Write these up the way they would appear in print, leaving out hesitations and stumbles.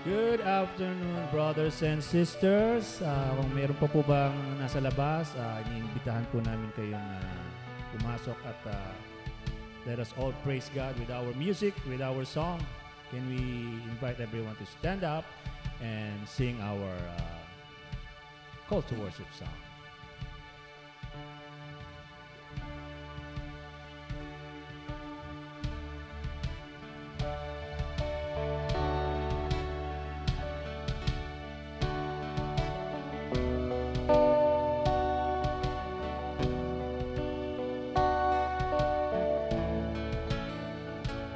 Good afternoon, brothers and sisters. Kung meron pa po bang nasa labas, iniimbitahan po namin kayong pumasok at let us all praise God with our music, with our song. Can we invite everyone to stand up and sing our call to worship song?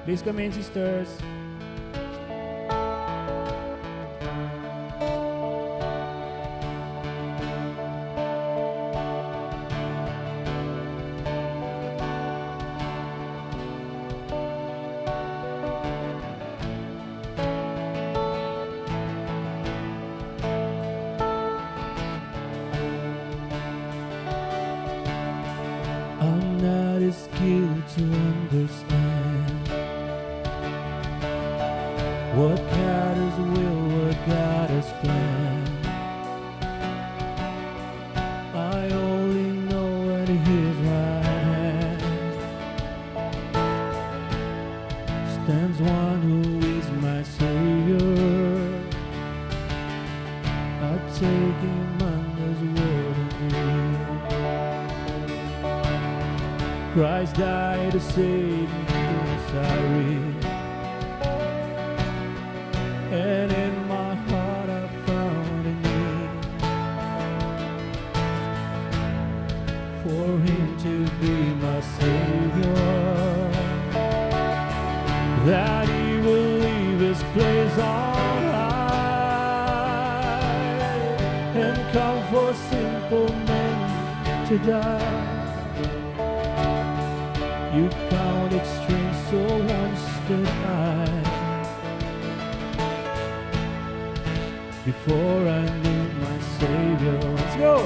Please come in, sisters. I'm not as skilled to understand what God is will, what God has planned. I only know at His right hand stands one who is my Savior. I take Him on His word and Christ died to save me, yes I read. And in my heart I found a need for Him to be my Savior, that He will leave His place on high and come for simple men to die. You counted strength so once stood high. Before I knew my Savior, let's go.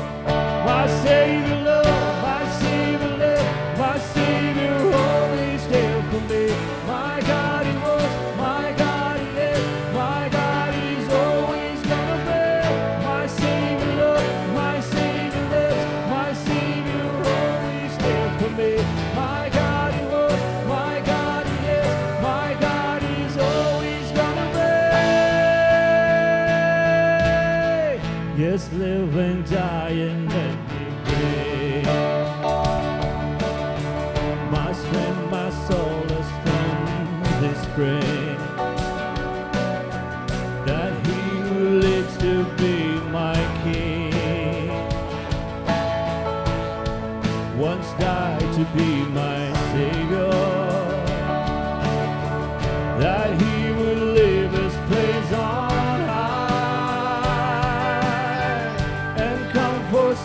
My Savior love, my Savior love, my Savior always there for me. My God He was, my God He is, my God He's always gonna be. My Savior love, my Savior lives, my Savior always there for me. My God He was, my God He is, my God He's always gonna be. Yes, live and die and let me pray. My strength, my soul is from this spring, that He who lives to be my King once died to be my Savior, that He would live His place on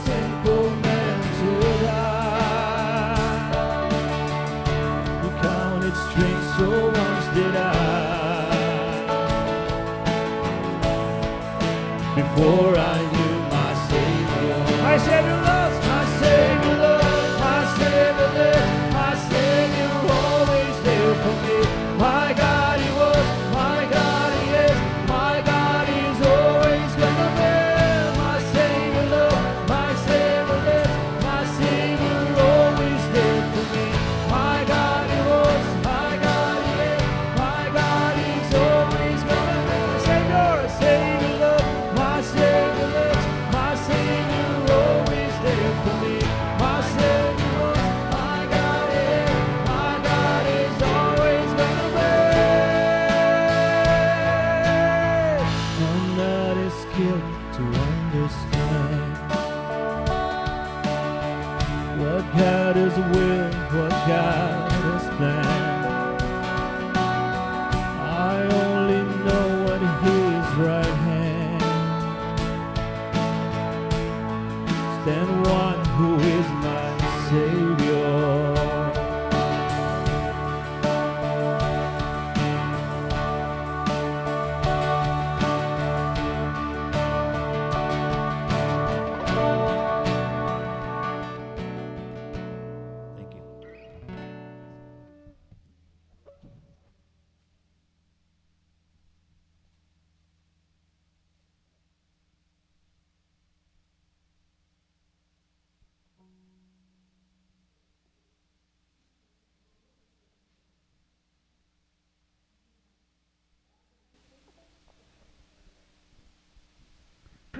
simple men to die. You counted strength, so once did I. Before I knew my Savior, my Savior loves, my Savior loves, my Savior lives, my Savior always there for me. My God He was, my God He is, my God He's always gonna be. Savior love, my Savior lives, my Savior always there.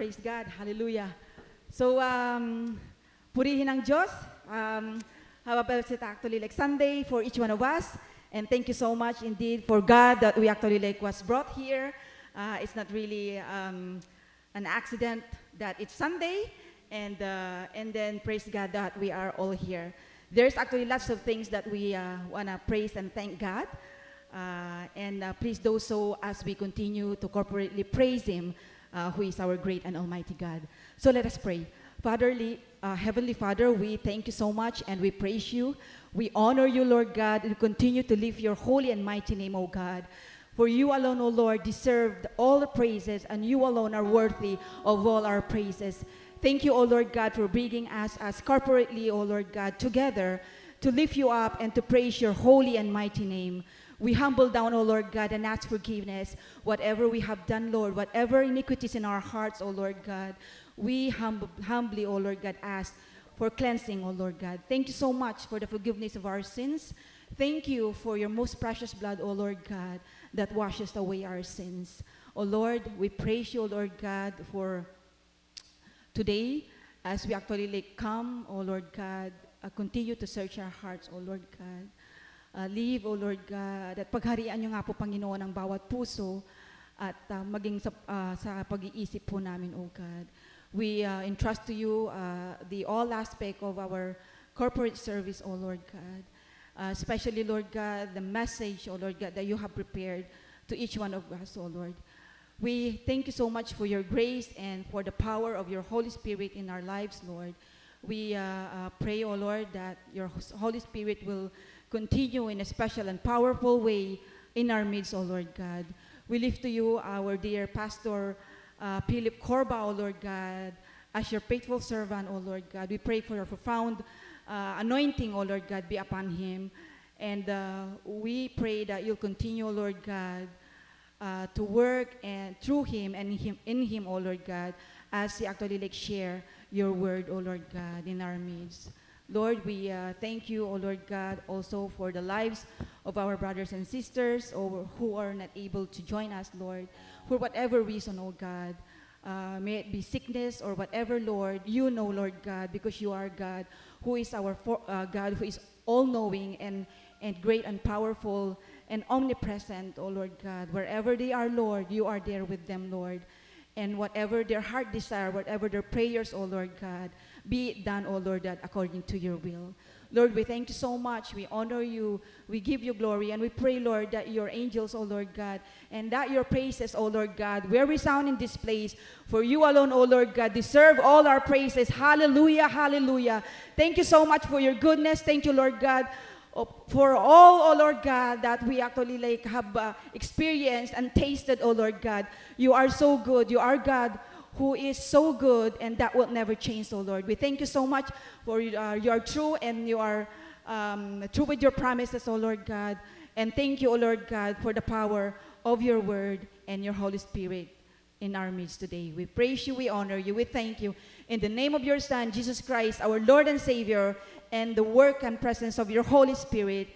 Praise God. Hallelujah. So, purihin ang Diyos. Have a blessed actually like Sunday for each one of us. And thank you so much indeed for God that we actually like was brought here. It's not really an accident that it's Sunday. And then praise God that we are all here. There's actually lots of things that we want to praise and thank God. Please do so as we continue to corporately praise Him, who is our great and almighty God. So let us pray. Heavenly Father, we thank you so much and we praise you. We honor you, Lord God, and continue to lift your holy and mighty name, O God. For you alone, O Lord, deserved all the praises, and you alone are worthy of all our praises. Thank you, O Lord God, for bringing us as corporately, O Lord God, together to lift you up and to praise your holy and mighty name. We humble down, O Lord God, and ask forgiveness. Whatever we have done, Lord, whatever iniquities in our hearts, O Lord God, we humbly, O Lord God, ask for cleansing, O Lord God. Thank you so much for the forgiveness of our sins. Thank you for your most precious blood, O Lord God, that washes away our sins. O Lord, we praise you, O Lord God, for today as we actually come, O Lord God, continue to search our hearts, O Lord God. Leave, O Lord God, at pagharian niyo nga po, Panginoon, ang bawat puso at maging sa pag-iisip po namin, O God. We entrust to you the all aspect of our corporate service, O Lord God. Especially, Lord God, the message, O Lord God, that you have prepared to each one of us, O Lord. We thank you so much for your grace and for the power of your Holy Spirit in our lives, Lord. We pray, O Lord, that your Holy Spirit will continue in a special and powerful way in our midst, O Lord God. We lift to you our dear Pastor Philip Corba, O Lord God, as your faithful servant, O Lord God. We pray for your profound anointing, O Lord God, be upon him. And we pray that you'll continue, O Lord God, to work and through him and in him, O Lord God, as he actually share your word, O Lord God, in our midst. Lord, we thank you, O Lord God, also for the lives of our brothers and sisters who are not able to join us, Lord, for whatever reason, O God. May it be sickness or whatever, Lord, you know, Lord God, because you are God, who is our God, who is all-knowing and great and powerful and omnipresent, O Lord God. Wherever they are, Lord, you are there with them, Lord. And whatever their heart desire, whatever their prayers, O Lord God, be it done, O Lord God, according to your will. Lord, we thank you so much. We honor you. We give you glory. And we pray, Lord, that your angels, O Lord God, and that your praises, O Lord God, will resound in this place. For you alone, O Lord God, deserve all our praises. Hallelujah, hallelujah. Thank you so much for your goodness. Thank you, Lord God, for all, O Lord God, that we actually have experienced and tasted, O Lord God. You are so good. You are God who is so good, and that will never change, O Lord. We thank you so much for you are true, and you are true with your promises, O Lord God. And thank you, O Lord God, for the power of your word and your Holy Spirit in our midst today. We praise you, we honor you, we thank you. In the name of your Son, Jesus Christ, our Lord and Savior, and the work and presence of your Holy Spirit.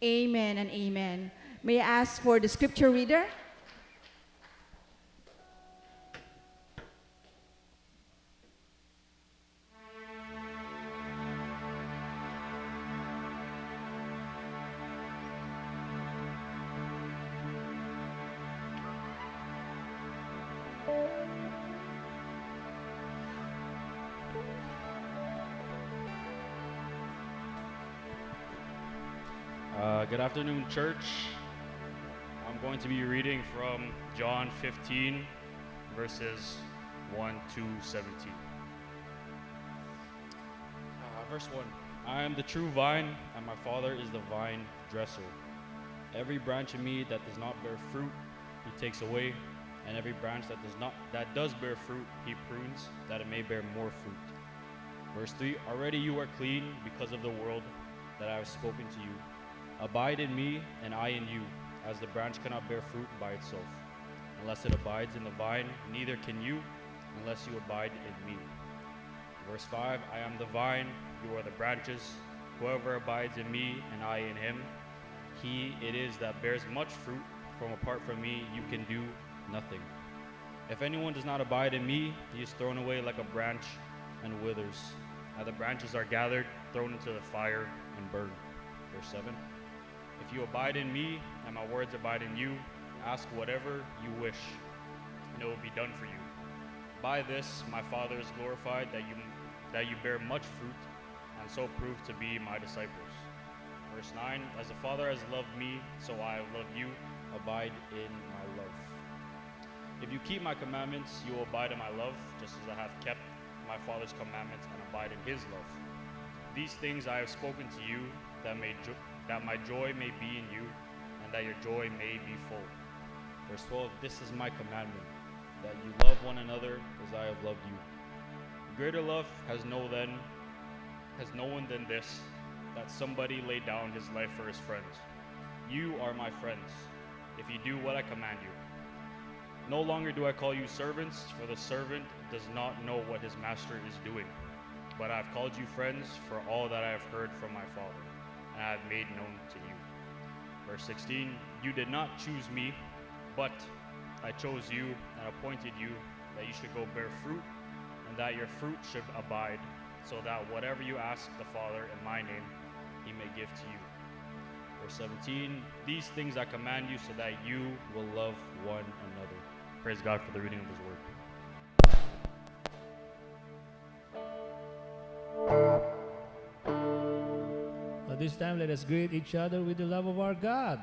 Amen and amen. May I ask for the scripture reader? Good afternoon, church. I'm going to be reading from John 15, verses 1 to 17. Verse 1. I am the true vine, and my Father is the vine dresser. Every branch in me that does not bear fruit, he takes away, and every branch that does bear fruit, he prunes, that it may bear more fruit. Verse 3. Already you are clean because of the word that I have spoken to you. Abide in me, and I in you, as the branch cannot bear fruit by itself, unless it abides in the vine, neither can you, unless you abide in me. Verse 5, I am the vine, you are the branches. Whoever abides in me, and I in him, he it is that bears much fruit, for apart from me you can do nothing. If anyone does not abide in me, he is thrown away like a branch and withers. And the branches are gathered, thrown into the fire, and burned. Verse 7. If you abide in me, and my words abide in you, ask whatever you wish, and it will be done for you. By this my Father is glorified, that you bear much fruit, and so prove to be my disciples. Verse 9. As the Father has loved me, so I have loved you. Abide in my love. If you keep my commandments, you will abide in my love, just as I have kept my Father's commandments and abide in his love. These things I have spoken to you, that my joy may be in you, and that your joy may be full. Verse 12, this is my commandment, that you love one another as I have loved you. Greater love has no one than this, that somebody lay down his life for his friends. You are my friends, if you do what I command you. No longer do I call you servants, for the servant does not know what his master is doing. But I have called you friends, for all that I have heard from my Father, and I have made known to you. Verse 16, you did not choose me, but I chose you and appointed you, that you should go bear fruit, and that your fruit should abide, so that whatever you ask the Father in my name, he may give to you. Verse 17, these things I command you, so that you will love one another. Praise God for the reading of his word. At this time, let us greet each other with the love of our God.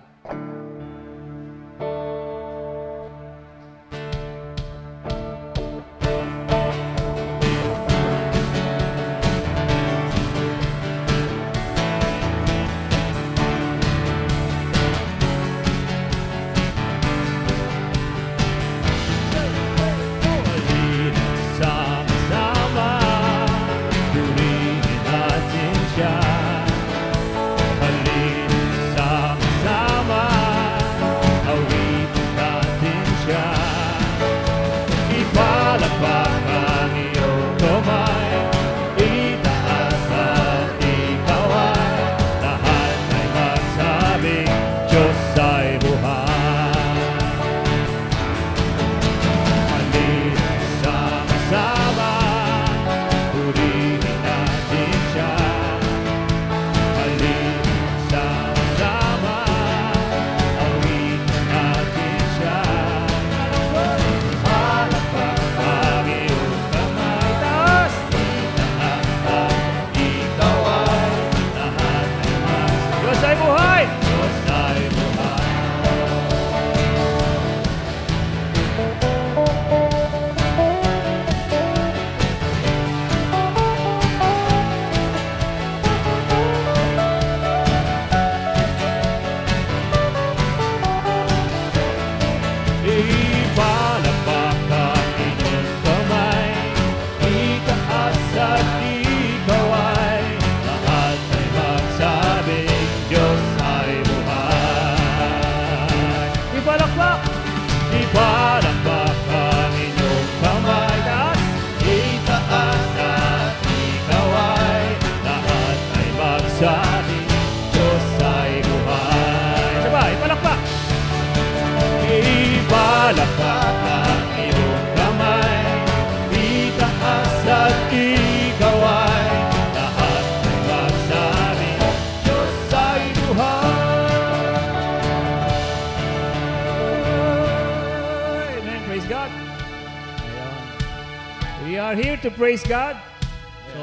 We are here to praise God.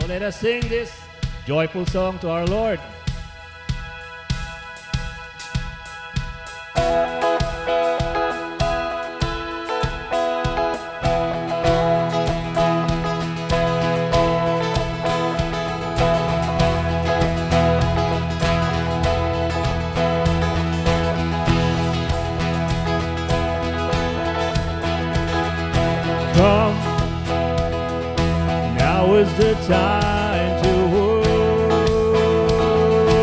So let us sing this joyful song to our Lord. Come, now is the time to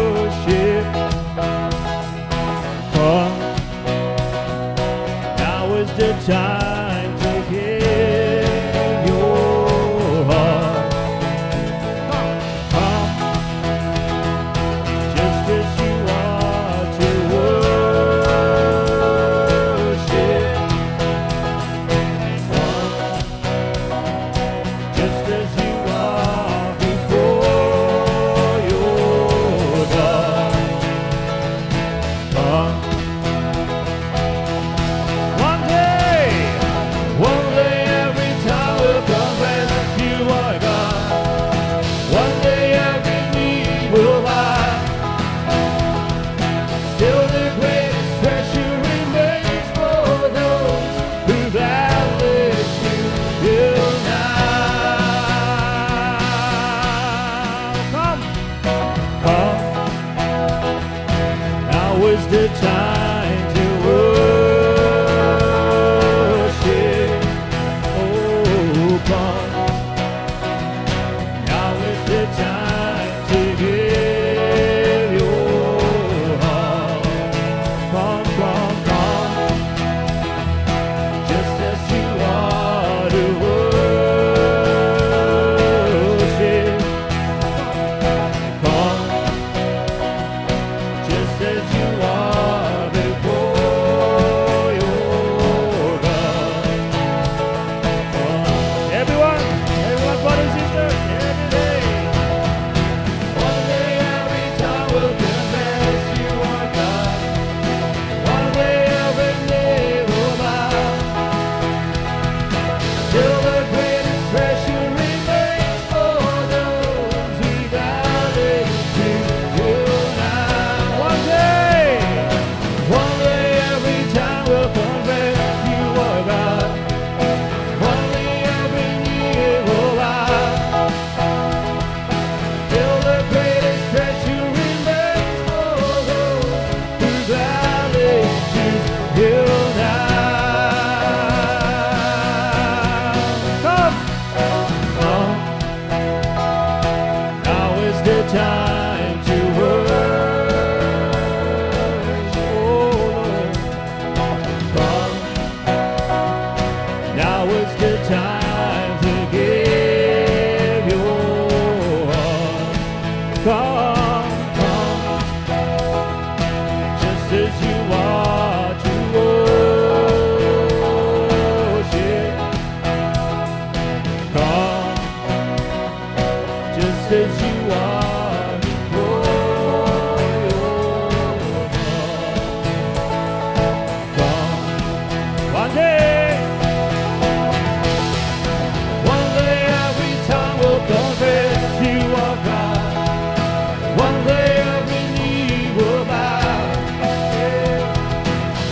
worship. Come, now is the time to give your heart. Come, just as you are to worship. One time to worship. Oh, come. Now is the time to give your heart. Come, come, come. Just as you are to worship. Come. Just as you are before your God. Everyone, brothers and sisters, every day. One day every tongue will confess you are God. One day every knee will bow. Still the greatest treasure remains for those who value you now. One day every tongue will confess you are God. One day every knee will bow. Still the greatest treasure remains for those who gladly choose you now. Come, come. Now is the time to worship. Oh Lord, come. Now is the time to give your heart. Come, come. Just as you are to worship. Come. Just as you are before your God. Come. One day every tongue will confess you are God. One day every knee will bow.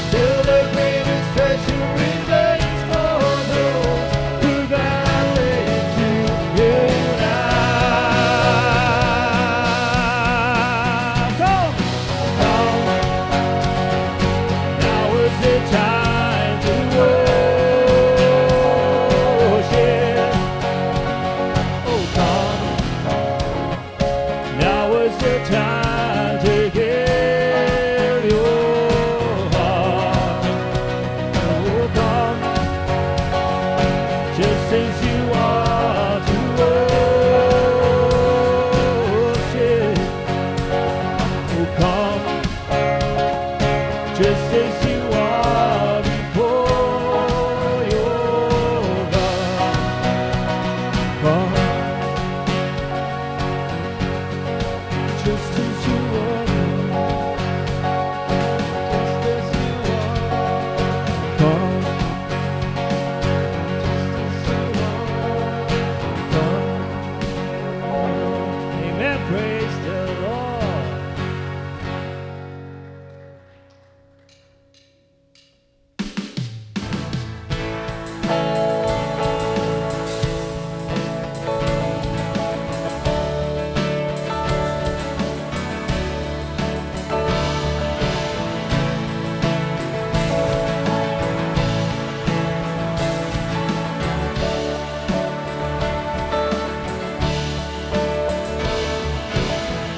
Still the greatest treasure remains for those who gladly choose you now. Come, come. Now is the time to worship. Oh, come. Now is the time to give your heart. Oh, come. Just as you are to worship. Oh, come. Just as you are before your God. Come. Just as you are. Just as you are. Come. Just as you are. Come. Amen. Praise the Lord.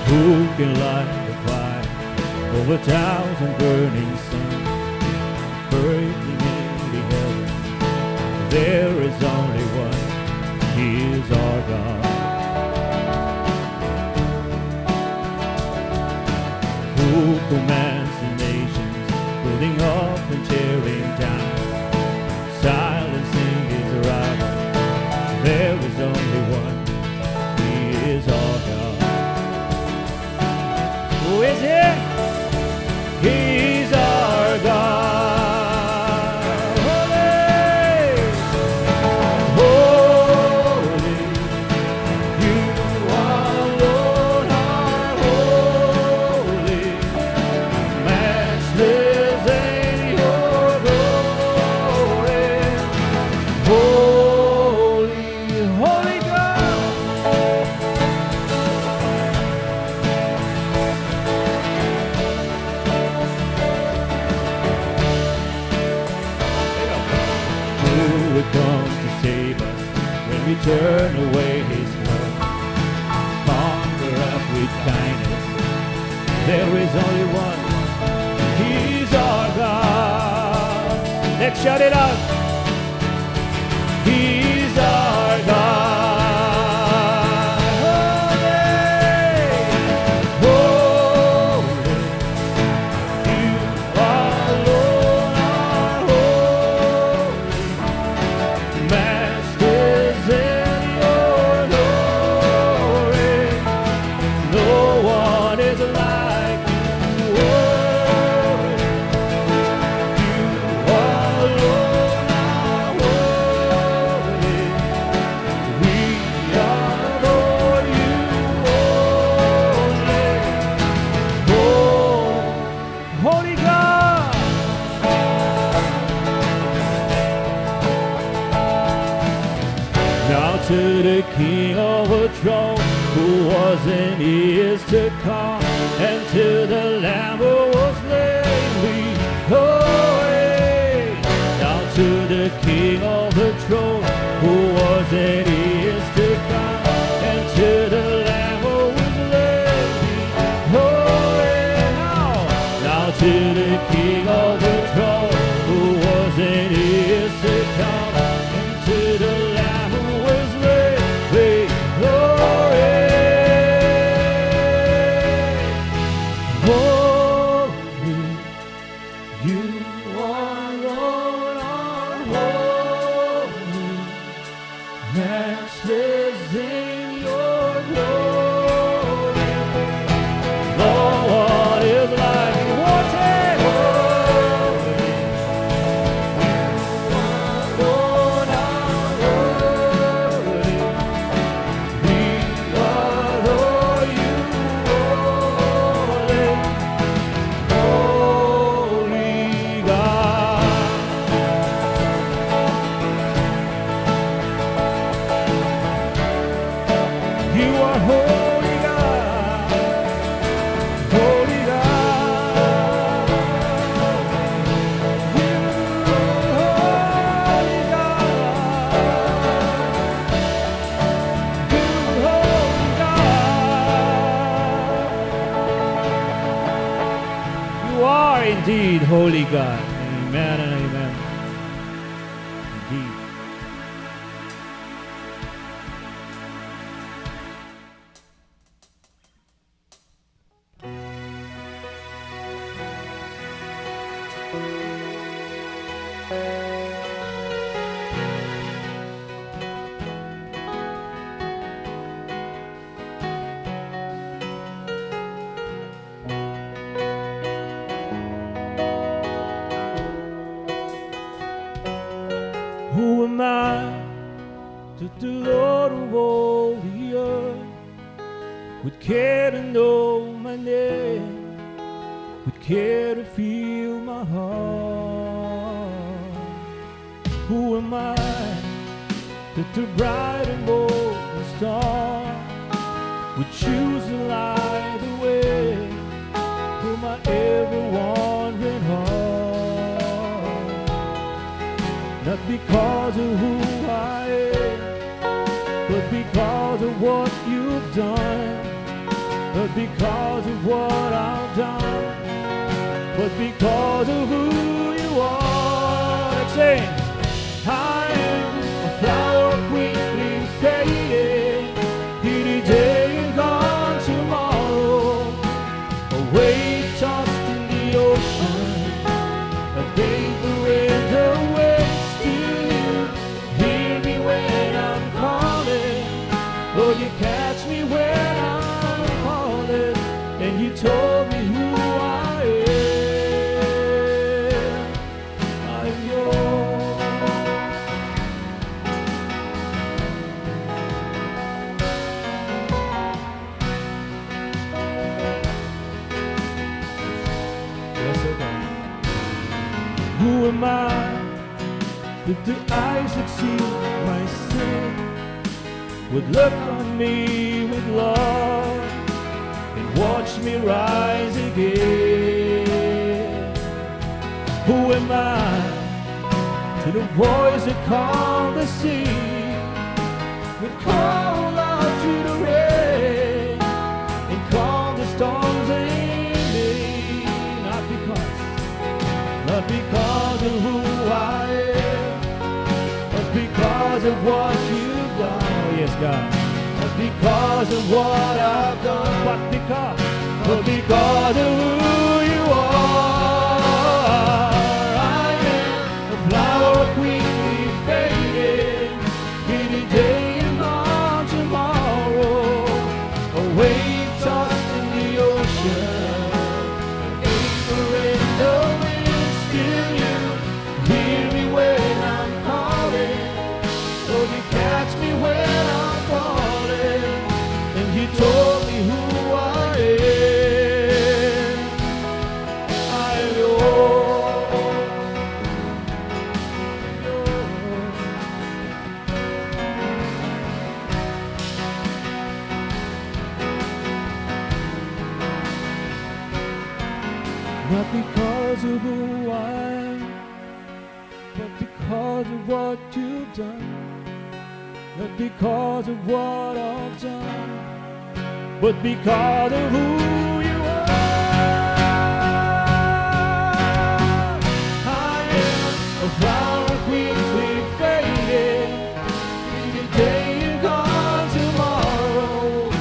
Who can light the fire of 1,000 burning suns, breaking into heaven? There is only one. He is our God. Who commands the nations, building up and tearing down, silencing his rival? There is only one. He is our God. Who is it? He's our God. Holy, holy, you alone are holy. Matchless turn away his love, conquer us with kindness. There is only one, he's our God. Let's shout it out. He's our God. To the King of the throne, who was and is to come, and to the Lamb who was slain, we glory. Now to the King of the throne, who was and is to come, and to the Lamb who was slain, we glory. Now to the King of the throne, who was and is to come, and to the Lamb who was indeed, holy God. Amen and amen. Indeed. Who am I that the Lord of all the earth would care to know my name, would care to feel my heart? Who am I that the bright and golden star would choose to light the way for my ever wandering heart? Not because of who I am, but because of what you've done. But because of what I've done, but because of who you are. Let's sing. I am a flower quickly fading, any day and gone tomorrow, a wave tossed in the ocean, a vapor in the wind. Still hear me when I'm calling, Lord, you catch me when I'm falling, and you told me who I am. I'm yours. Yes, okay. Who am I that the eyes that see my sin would look on me with love and watch me rise again? Who am I to the voice that calmed the sea would call out to the rain and calm the storms in me. Not because of who I am, but because of what you've done. Oh, yes, God. Not because of what I've done, but because of who you are. I am a flower quickly fading, any day and gone tomorrow. A wave tossed in the ocean, an anchor in the wind. Still you hear me when I'm calling. So you catch me when I'm falling, and you told me who I am. I am yours. Not because of who I am, but because of what you've done. Not because of what I've done, but because of who you are. I am a flower quickly fading, any day and gone tomorrow.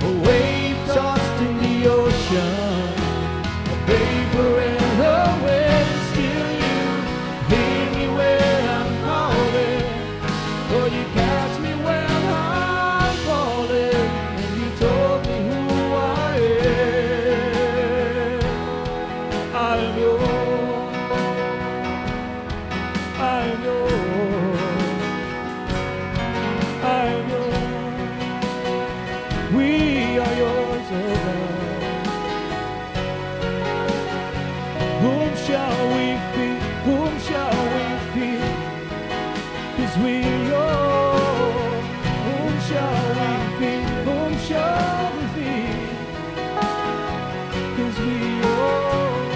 A wave tossed in the ocean, a vapor in the wind. Still you hear me when I'm calling. Oh, you catch me when I'm falling, and you told me who I am. I'm yours. I'm yours. I'm yours. We are yours, oh God. Whom shall we fear? Whom shall we fear? 'Cause we're yours. Whom shall we fear? Whom shall we fear? 'Cause we're yours.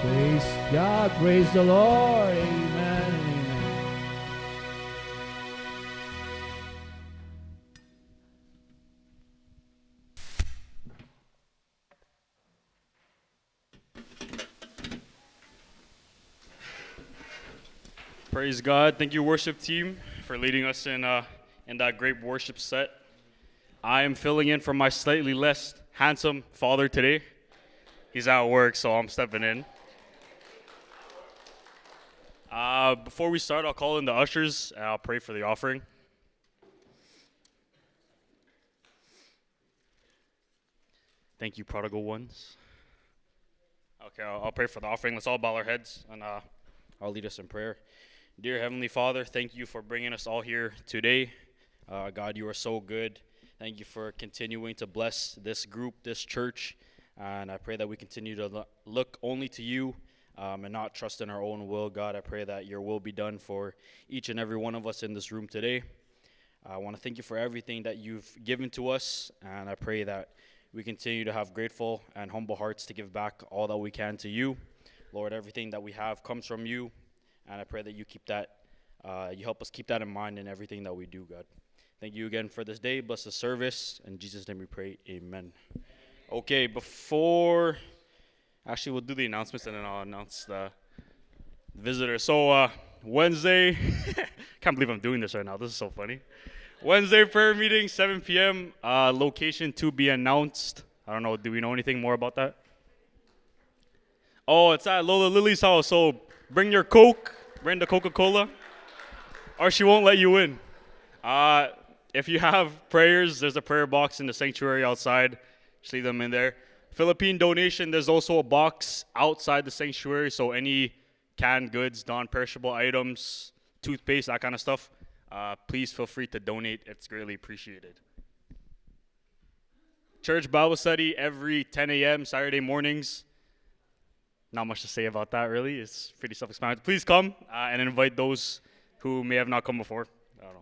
Praise God, praise the Lord. Amen. Amen. Praise God. Thank you, worship team, for leading us in that great worship set. I am filling in for my slightly less handsome father today. He's at work, so I'm stepping in. Before we start, I'll call in the ushers, and I'll pray for the offering. Thank you, prodigal ones. Okay, I'll pray for the offering. Let's all bow our heads, and I'll lead us in prayer. Dear Heavenly Father, thank you for bringing us all here today. God, you are so good. Thank you for continuing to bless this group, this church, and I pray that we continue to look only to you and not trust in our own will. God, I pray that your will be done for each and every one of us in this room today. I want to thank you for everything that you've given to us, and I pray that we continue to have grateful and humble hearts to give back all that we can to you. Lord, everything that we have comes from you, and I pray that you keep that, you help us keep that in mind in everything that we do, God. Thank you again for this day. Bless the service. In Jesus' name we pray. Amen. Okay, actually, we'll do the announcements and then I'll announce the visitor. So, Wednesday, can't believe I'm doing this right now. This is so funny. Wednesday prayer meeting, 7 p.m. Location to be announced. I don't know. Do we know anything more about that? Oh, it's at Lola Lily's house. So bring your Coke, bring the Coca-Cola, or she won't let you in. If you have prayers, there's a prayer box in the sanctuary outside. Just leave them in there. Philippine donation, there's also a box outside the sanctuary. So any canned goods, non-perishable items, toothpaste, that kind of stuff, please feel free to donate. It's greatly appreciated. Church Bible study every 10 a.m. Saturday mornings. Not much to say about that, really. It's pretty self-explanatory. Please come and invite those who may have not come before. I don't know.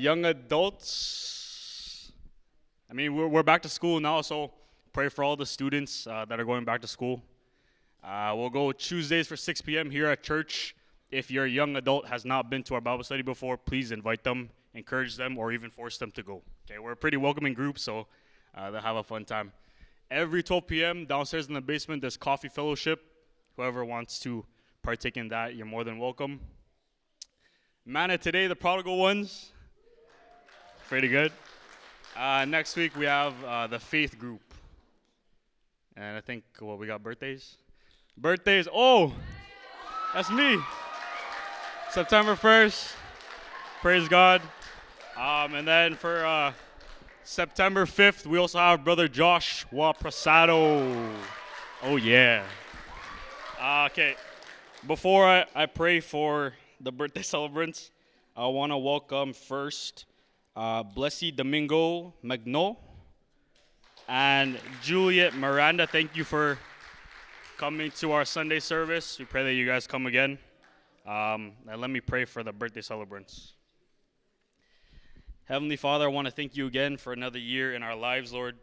Young adults. I mean, we're back to school now, so pray for all the students that are going back to school. We'll go Tuesdays for 6 p.m. here at church. If your young adult has not been to our Bible study before, please invite them, encourage them, or even force them to go. Okay, we're a pretty welcoming group, so they'll have a fun time. Every 12 p.m. downstairs in the basement, there's coffee fellowship. Whoever wants to partake in that, you're more than welcome. Manna today, the prodigal ones. Pretty good. Next week, we have the faith group. And I think, we got birthdays? Birthdays, that's me. September 1st, praise God. And then for September 5th, we also have Brother Joshua Prasado. Oh, yeah. Okay, before I pray for the birthday celebrants, I want to welcome first Blessy Domingo Magno and Juliet Miranda. Thank you for coming to our Sunday service. We pray that you guys come again. And let me pray for the birthday celebrants. Heavenly Father, I want to thank you again for another year in our lives, Lord.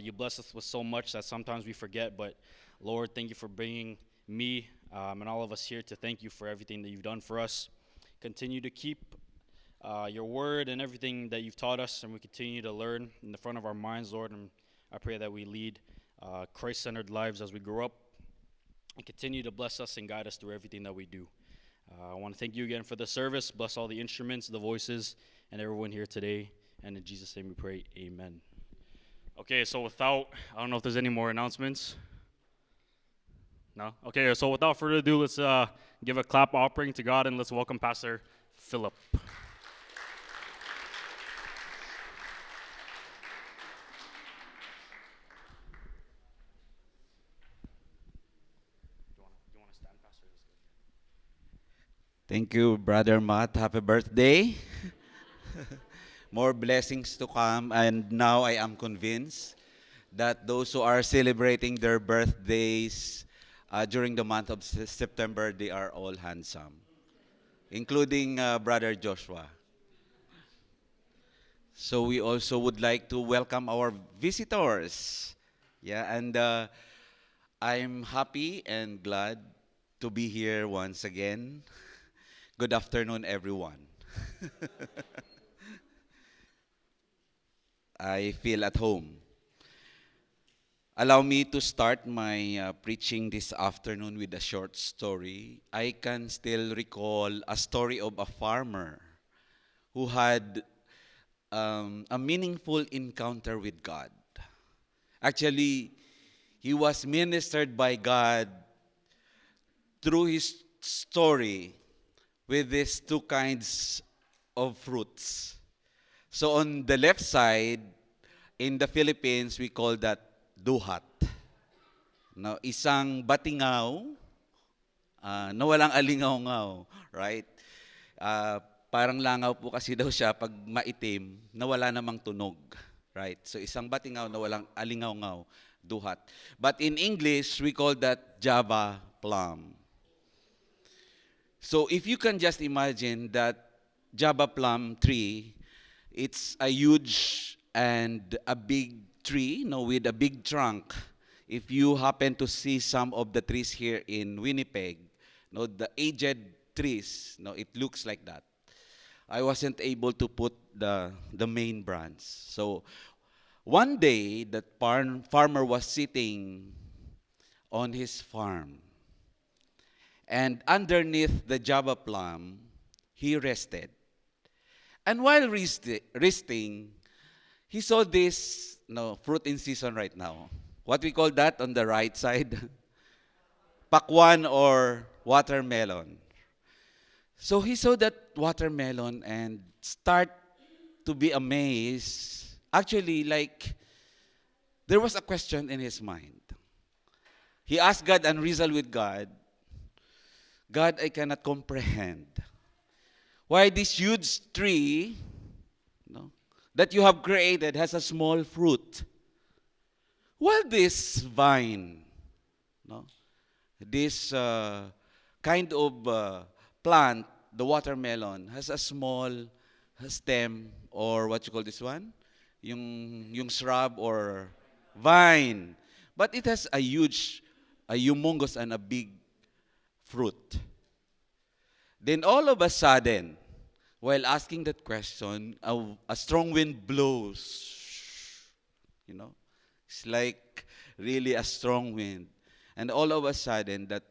You bless us with so much that sometimes we forget, but Lord, thank you for bringing me and all of us here to thank you for everything that you've done for us. Continue to keep your word and everything that you've taught us, and we continue to learn in the front of our minds, Lord. And I pray that we lead Christ-centered lives as we grow up, and continue to bless us and guide us through everything that we do. I want to thank you again for the service. Bless all the instruments, the voices, and everyone here today. And in Jesus' name we pray, amen. Okay, so I don't know if there's any more announcements. No? Okay, so without further ado, let's give a clap offering to God, and let's welcome Pastor Philip. Thank you, Brother Matt. Happy birthday. More blessings to come. And now I am convinced that those who are celebrating their birthdays during the month of September, they are all handsome, including Brother Joshua. So we also would like to welcome our visitors. Yeah, and I'm happy and glad to be here once again. Good afternoon, everyone. I feel at home. Allow me to start my preaching this afternoon with a short story. I can still recall a story of a farmer who had a meaningful encounter with God. Actually, he was ministered by God through his story with these two kinds of fruits. So on the left side, in the Philippines, we call that duhat. No, isang batingaw na walang alingaw-ngaw, right? Parang langaw po kasi daw siya pag maitim na wala namang tunog, right? So isang batingaw na walang alingaw-ngaw, duhat. But in English, we call that Java plum. So if you can just imagine that Java plum tree, it's a huge and a big tree, with a big trunk. If you happen to see some of the trees here in Winnipeg, the aged trees, it looks like that. I wasn't able to put the main branch. So one day, that farmer was sitting on his farm. And underneath the Java plum, he rested. And while resting, he saw this fruit in season right now. What we call that on the right side? Pakwan or watermelon. So he saw that watermelon and start to be amazed. Actually, there was a question in his mind. He asked God and reasoned with God, God, I cannot comprehend why this huge tree that you have created has a small fruit, while this vine, this kind of plant, the watermelon, has a small stem, or what you call this one? Yung shrub or Vine. But it has a humongous and a big fruit. Then all of a sudden, while asking that question, a strong wind blows. You know, it's like really a strong wind. And all of a sudden, that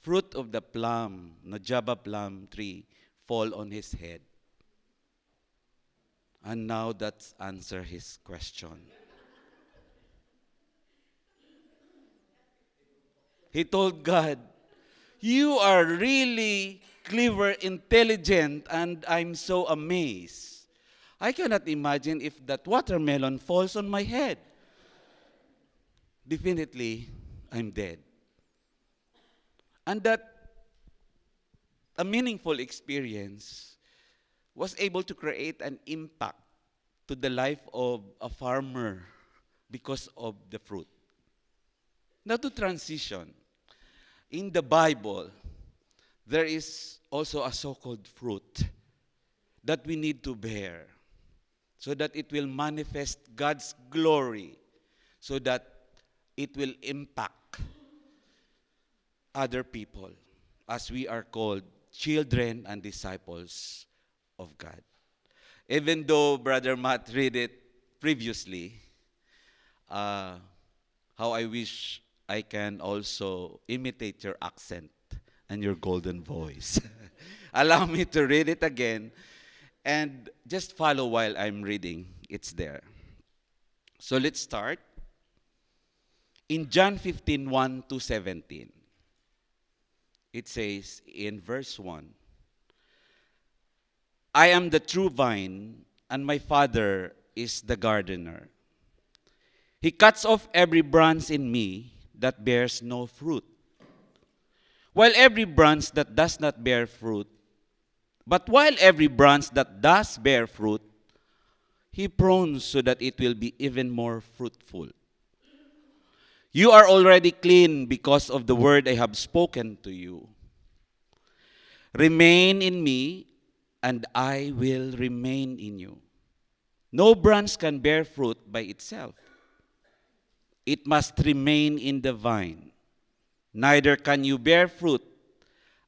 fruit of the plum, the Java plum tree, fall on his head. And now that's answer his question. He told God, you are really clever, intelligent, and I'm so amazed. I cannot imagine if that watermelon falls on my head. Definitely, I'm dead. And that a meaningful experience was able to create an impact to the life of a farmer because of the fruit. Now to transition, in the Bible, there is also a so-called fruit that we need to bear so that it will manifest God's glory, so that it will impact other people as we are called children and disciples of God. Even though Brother Matt read it previously, how I wish I can also imitate your accent and your golden voice. Allow me to read it again and just follow while I'm reading. It's there. So let's start. In John 15:1 to 17, it says in verse 1, I am the true vine, and my Father is the gardener. He cuts off every branch in me that bears no fruit, while every branch that does not bear fruit, while every branch that does bear fruit, He prunes so that it will be even more fruitful. You are already clean because of the word I have spoken to you. Remain in me, and I will remain in you. No branch can bear fruit by itself. It must remain in the vine. Neither can you bear fruit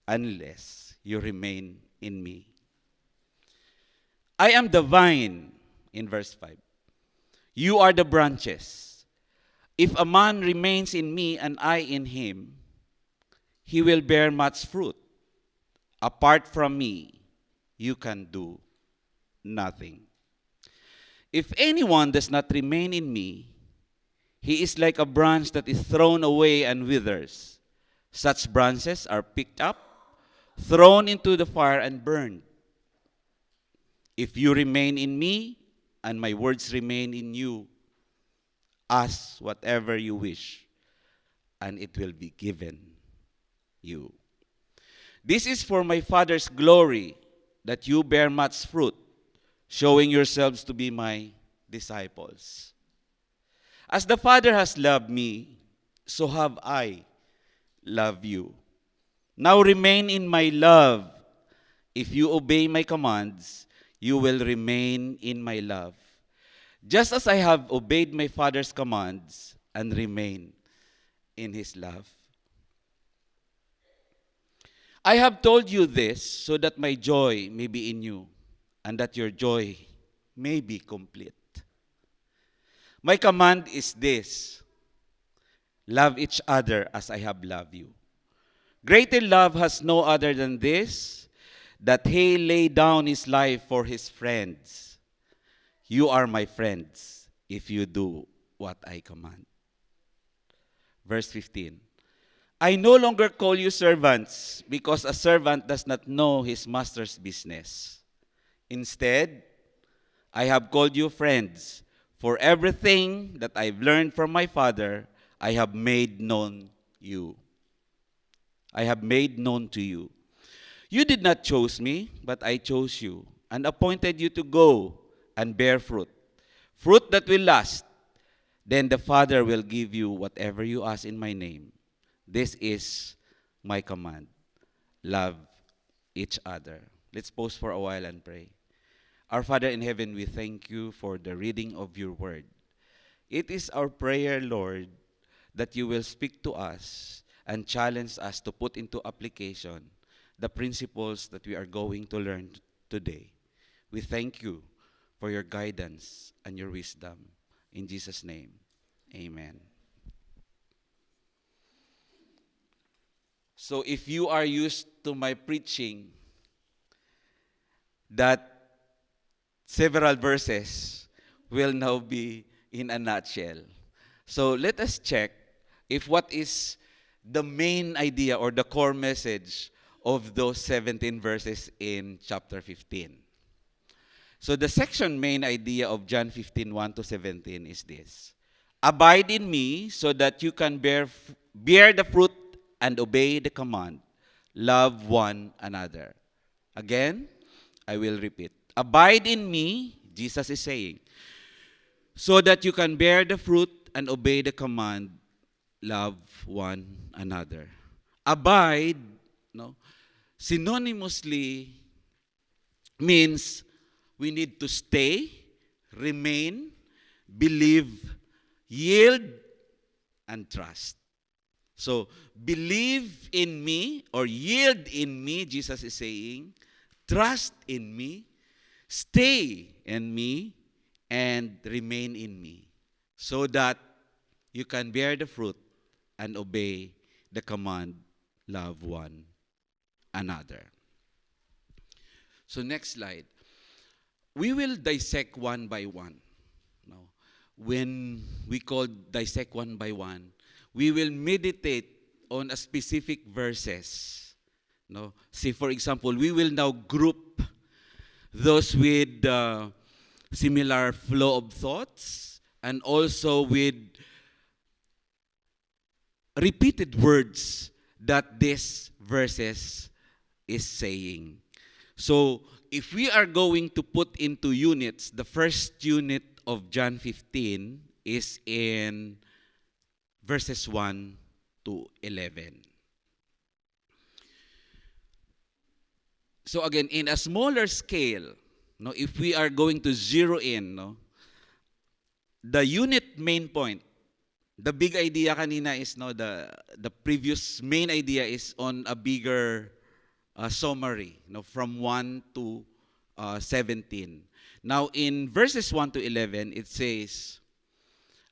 unless you remain in me. I am the vine, in verse 5. You are the branches. If a man remains in me and I in him, he will bear much fruit. Apart from me, you can do nothing. If anyone does not remain in me, he is like a branch that is thrown away and withers. Such branches are picked up, thrown into the fire, and burned. If you remain in me, and my words remain in you, ask whatever you wish, and it will be given you. This is for my Father's glory, that you bear much fruit, showing yourselves to be my disciples. As the Father has loved me, so have I loved you. Now remain in my love. If you obey my commands, you will remain in my love, just as I have obeyed my Father's commands and remain in his love. I have told you this so that my joy may be in you, and that your joy may be complete. My command is this: love each other as I have loved you. Greater love has no other than this, that he laid down his life for his friends. You are my friends if you do what I command. Verse 15. I no longer call you servants, because a servant does not know his master's business. Instead, I have called you friends, for everything that I've learned from my Father, I have made known you. I have made known to you. You did not choose me, but I chose you, and appointed you to go and bear fruit, fruit that will last. Then the Father will give you whatever you ask in my name. This is my command. Love each other. Let's pause for a while and pray. Our Father in heaven, we thank you for the reading of your word. It is our prayer, Lord, that you will speak to us and challenge us to put into application the principles that we are going to learn today. We thank you for your guidance and your wisdom. In Jesus' name, amen. So if you are used to my preaching, that several verses will now be in a nutshell. So let us check if what is the main idea or the core message of those 17 verses in chapter 15. So the section main idea of John 15, 1 to 17 is this. Abide in me so that you can bear the fruit and obey the command. Love one another. Again, I will repeat. Abide in me, Jesus is saying, so that you can bear the fruit and obey the command. Love one another. Abide, no, synonymously means we need to stay, remain, believe, yield, and trust. So, believe in me or yield in me, Jesus is saying, trust in me, stay in me, and remain in me, so that you can bear the fruit and obey the command, love one another. So next slide. We will dissect one by one. No? When we call dissect one by one, we will meditate on a specific verses. No? Say, for example, we will now group those with similar flow of thoughts and also with repeated words that this verses is saying. So, if we are going to put into units, the first unit of John 15 is in verses 1 to 11. So again, in a smaller scale, no, if we are going to zero in, no, the unit main point, the big idea kanina is, no, the previous main idea is on a bigger summary, no, from 1 to 17. Now in verses 1 to 11, it says,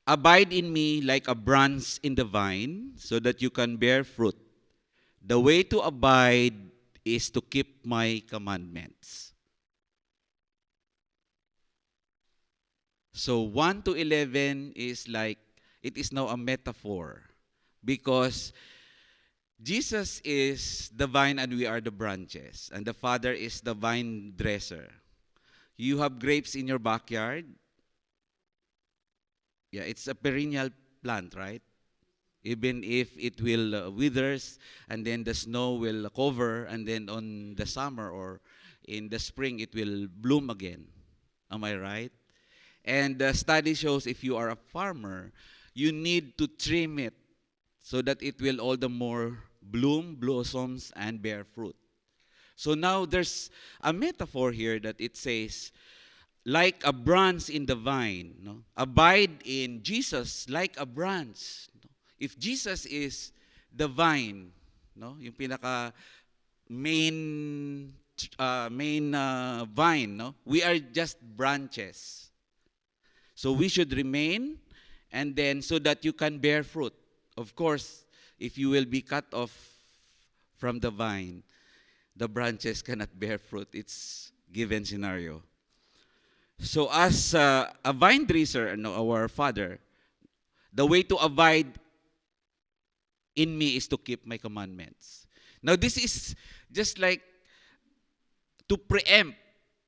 abide in me like a branch in the vine, so that you can bear fruit. The way to abide is to keep my commandments. So 1 to 11 is like, it is now a metaphor, because Jesus is the vine and we are the branches, and the Father is the vine dresser. You have grapes in your backyard. Yeah, it's a perennial plant, right? Even if it will withers, and then the snow will cover, and then on the summer or in the spring it will bloom again. Am I right? And the study shows if you are a farmer, you need to trim it so that it will all the more bloom, blossoms, and bear fruit. So now there's a metaphor here that it says, like a branch in the vine, no? Abide in Jesus like a branch. No? If Jesus is the vine, no, yung pinaka main vine, no, we are just branches. So we should remain, and then so that you can bear fruit. Of course, if you will be cut off from the vine, the branches cannot bear fruit. It's given scenario. So as a vine dresser, no, our Father, the way to abide in me is to keep my commandments. Now this is just like to preempt,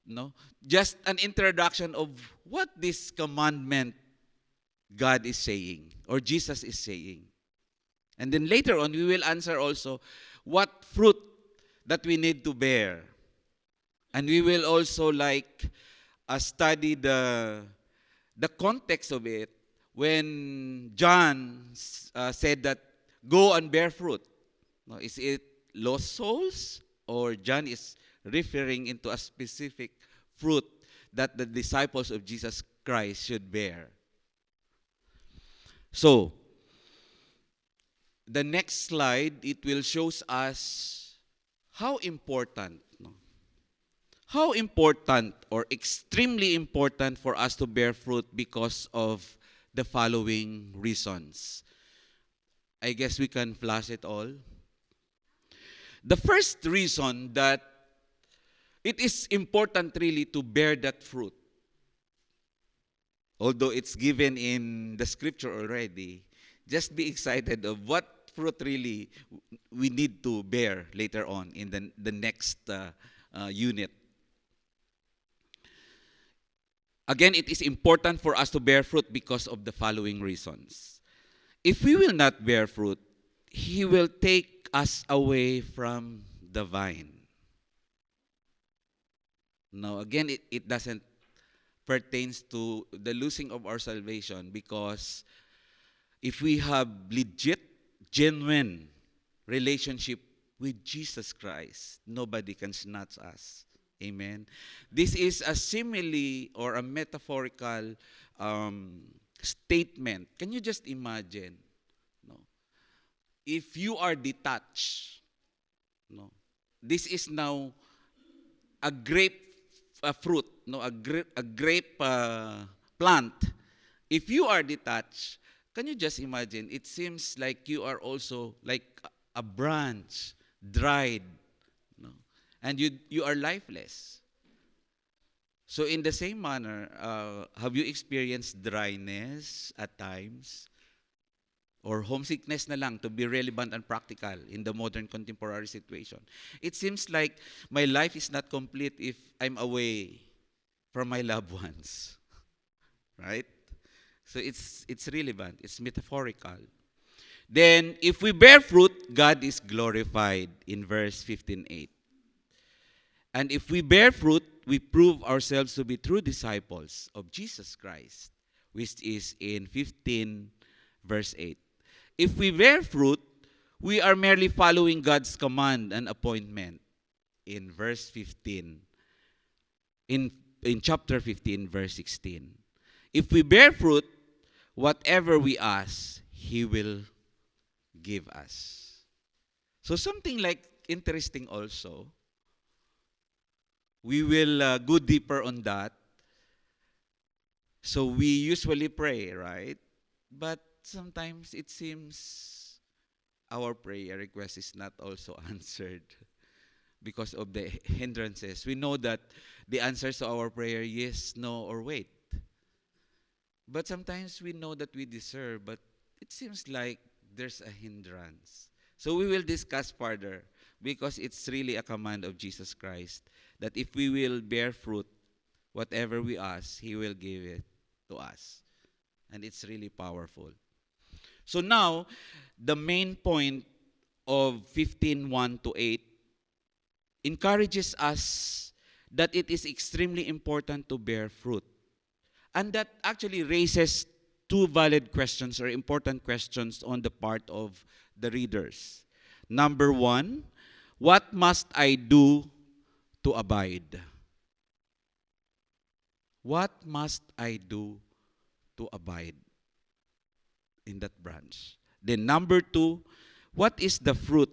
no, just an introduction of what this commandment God is saying or Jesus is saying. And then later on, we will answer also what fruit that we need to bear. And we will also study the context of it when John said that go and bear fruit. No, is it lost souls, or John is referring into a specific fruit that the disciples of Jesus Christ should bear? So, the next slide, it will shows us how important, no? How important or extremely important for us to bear fruit because of the following reasons. I guess we can flash it all. The first reason that it is important really to bear that fruit, although it's given in the scripture already, just be excited of what fruit really we need to bear later on in the next unit. Again, it is important for us to bear fruit because of the following reasons. If we will not bear fruit, He will take us away from the vine. Now, again, it doesn't pertains to the losing of our salvation, because if we have legit, genuine relationship with Jesus Christ, nobody can snatch us. Amen. This is a simile or a metaphorical statement. Can you just imagine? No, if you are detached, no, this is now a grape fruit, no, a grape plant. If you are detached, can you just imagine? It seems like you are also like a branch, dried, no, and you are lifeless. So in the same manner, have you experienced dryness at times? Or homesickness na lang, to be relevant and practical in the modern contemporary situation. It seems like my life is not complete if I'm away from my loved ones. Right? So it's relevant, it's metaphorical. Then, if we bear fruit, God is glorified in verse 15:8. And if we bear fruit, we prove ourselves to be true disciples of Jesus Christ, which is in 15 verse 8. If we bear fruit, we are merely following God's command and appointment in verse 15. In chapter 15, verse 16. If we bear fruit, whatever we ask, He will give us. So something like interesting also. We will go deeper on that. So we usually pray, right? But sometimes it seems our prayer request is not also answered because of the hindrances. We know that the answers to our prayer, yes, no, or wait. But sometimes we know that we deserve, but it seems like there's a hindrance. So we will discuss further, because it's really a command of Jesus Christ that if we will bear fruit, whatever we ask, He will give it to us. And it's really powerful. So now, the main point of 15:1 to 8 encourages us that it is extremely important to bear fruit. And that actually raises two valid questions or important questions on the part of the readers. Number one, what must I do to abide? What must I do to abide in that branch? Then number two, what is the fruit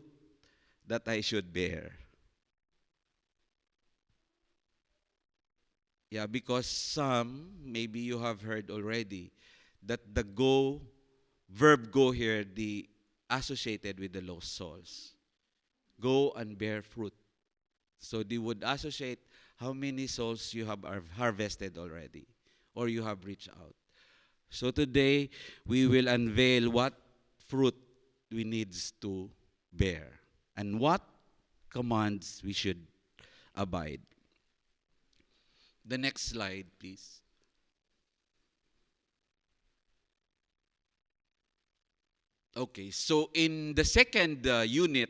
that I should bear? Yeah, because some, maybe you have heard already, that the verb go here, the associated with the lost souls. Go and bear fruit. So they would associate how many souls you have harvested already, or you have reached out. So today, we will unveil what fruit we need to bear and what commands we should abide. The next slide, please. Okay, so in the second unit,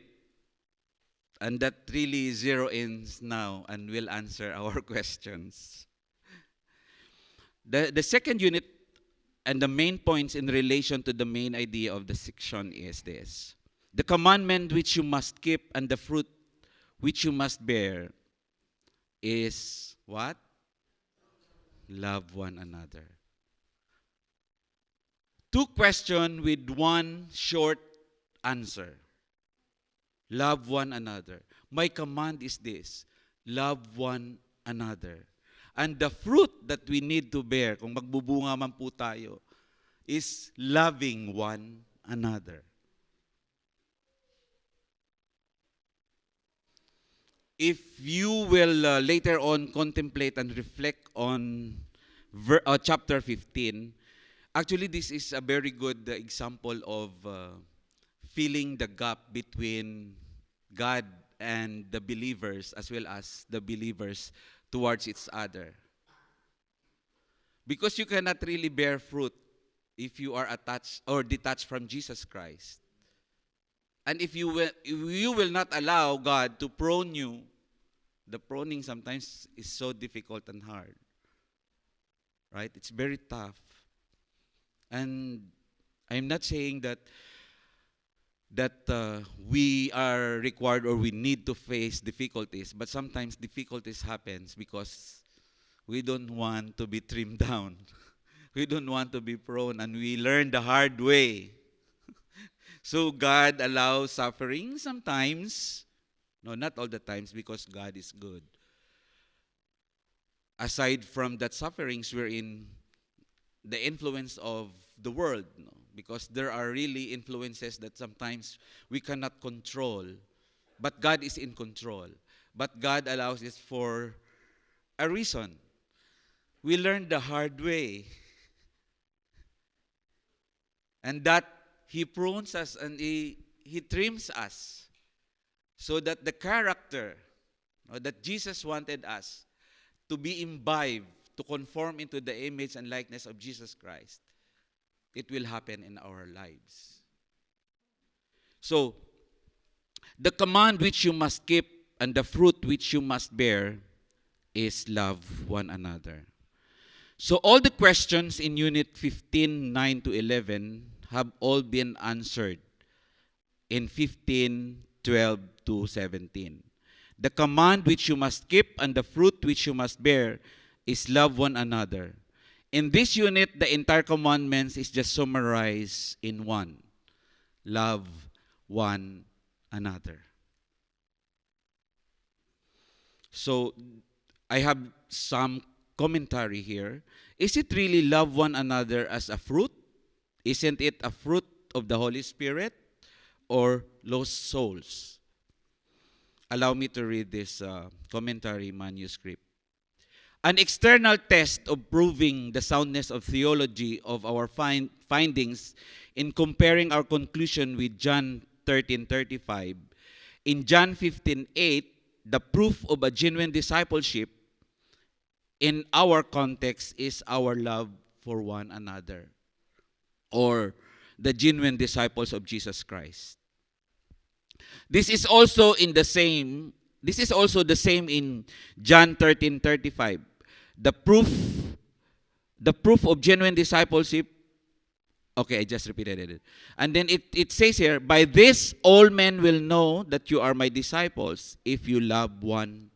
and that really zero ins now and will answer our questions. The second unit and the main points in relation to the main idea of the section is this. The commandment which you must keep and the fruit which you must bear is what? Love one another. two questions with one short answer. Love one another. My command is this, love one another. And the fruit that we need to bear, kung magbubunga man po tayo, is loving one another. If you will later on contemplate and reflect on chapter 15, actually this is a very good example of filling the gap between God and the believers, as well as the believers towards each other. Because you cannot really bear fruit if you are attached or detached from Jesus Christ. And if you will not allow God to prune you, the pruning sometimes is so difficult and hard. Right? It's very tough. And I'm not saying that we are required or we need to face difficulties, but sometimes difficulties happens because we don't want to be trimmed down. We don't want to be prone, and we learn the hard way. So God allows suffering sometimes. No, not all the times, because God is good. Aside from that sufferings, we're in the influence of the world, no? Because there are really influences that sometimes we cannot control, but God is in control. But God allows it for a reason. We learned the hard way. And that He prunes us and He trims us so that the character that Jesus wanted us to be imbibed, to conform into the image and likeness of Jesus Christ, it will happen in our lives. So, the command which you must keep and the fruit which you must bear is love one another. So, all the questions in Unit 15, 9 to 11 have all been answered in 15, 12 to 17. The command which you must keep and the fruit which you must bear is love one another. In this unit, the entire commandments is just summarized in one. Love one another. So, I have some commentary here. Is it really love one another as a fruit? Isn't it a fruit of the Holy Spirit or lost souls? Allow me to read this commentary manuscript. An external test of proving the soundness of theology of our findings in comparing our conclusion with John 13:35. In John 15:8, the proof of a genuine discipleship in our context is our love for one another, or the genuine disciples of Jesus Christ. This is also the same in John 13:35. The proof of genuine discipleship. Okay, I just repeated it. And then it says here, by this all men will know that you are my disciples if you love one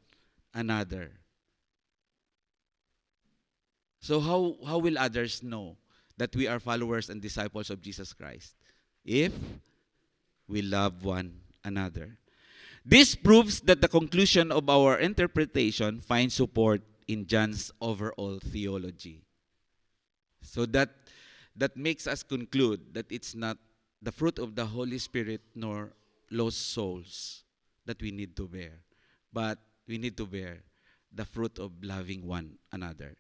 another. So how will others know that we are followers and disciples of Jesus Christ? If we love one another. This proves that the conclusion of our interpretation finds support in John's overall theology. So that makes us conclude that it's not the fruit of the Holy Spirit nor lost souls that we need to bear, but we need to bear the fruit of loving one another.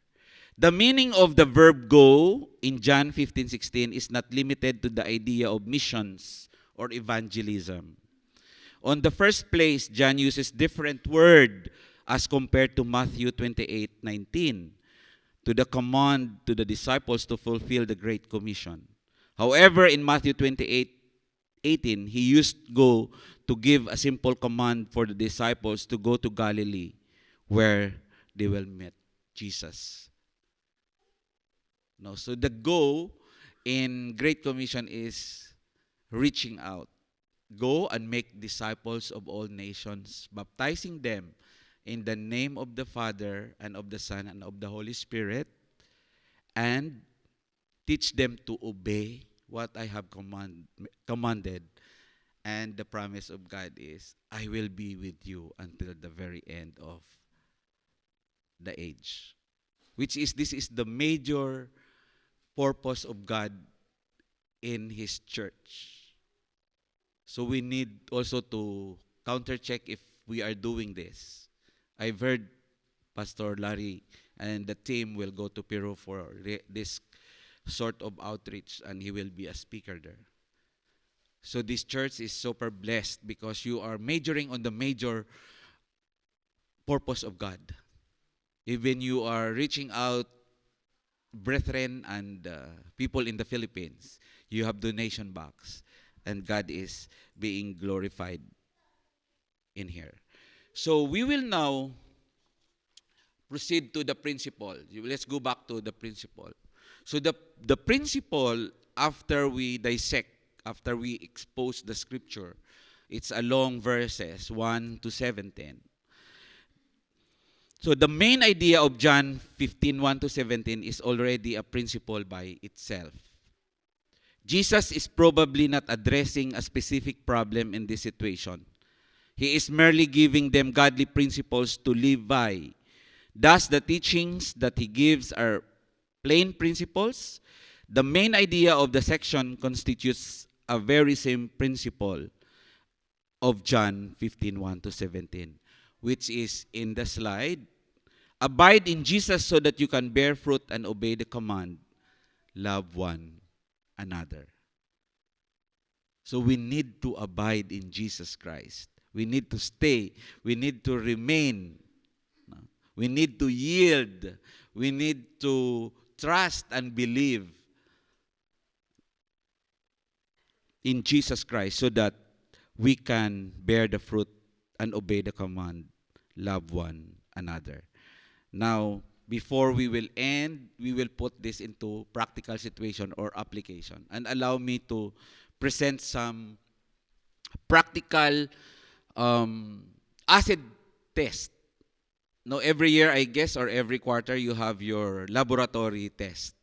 The meaning of the verb go in John 15:16 is not limited to the idea of missions or evangelism. On the first place, John uses different word as compared to Matthew 28:19, to the command to the disciples to fulfill the Great Commission. However, in Matthew 28:18, he used go to give a simple command for the disciples to go to Galilee, where they will meet Jesus. No, so the go in Great Commission is reaching out. Go and make disciples of all nations, baptizing them in the name of the Father and of the Son and of the Holy Spirit, and teach them to obey what I have commanded. And the promise of God is, I will be with you until the very end of the age. Which is, this is the major purpose of God in His church. So we need also to counter-check if we are doing this. I've heard Pastor Larry and the team will go to Peru for this sort of outreach, and he will be a speaker there. So this church is super blessed because you are majoring on the major purpose of God. Even you are reaching out, brethren and people in the Philippines, you have donation box, and God is being glorified in here. So we will now proceed to the principle. Let's go back to the principle. So the principle, after we dissect, after we expose the scripture, it's a long verses, 1 to 17. So the main idea of John 15, 1 to 17 is already a principle by itself. Jesus is probably not addressing a specific problem in this situation. He is merely giving them godly principles to live by. Thus, the teachings that he gives are plain principles. The main idea of the section constitutes a very same principle of John 15, 1 to 17, which is in the slide. Abide in Jesus so that you can bear fruit and obey the command. Love one another. So we need to abide in Jesus Christ. We need to stay. We need to remain. We need to yield. We need to trust and believe in Jesus Christ so that we can bear the fruit and obey the command, love one another. Now, before we will end, we will put this into practical situation or application. And allow me to present some practical acid test. Now, every year, I guess, or every quarter, you have your laboratory test.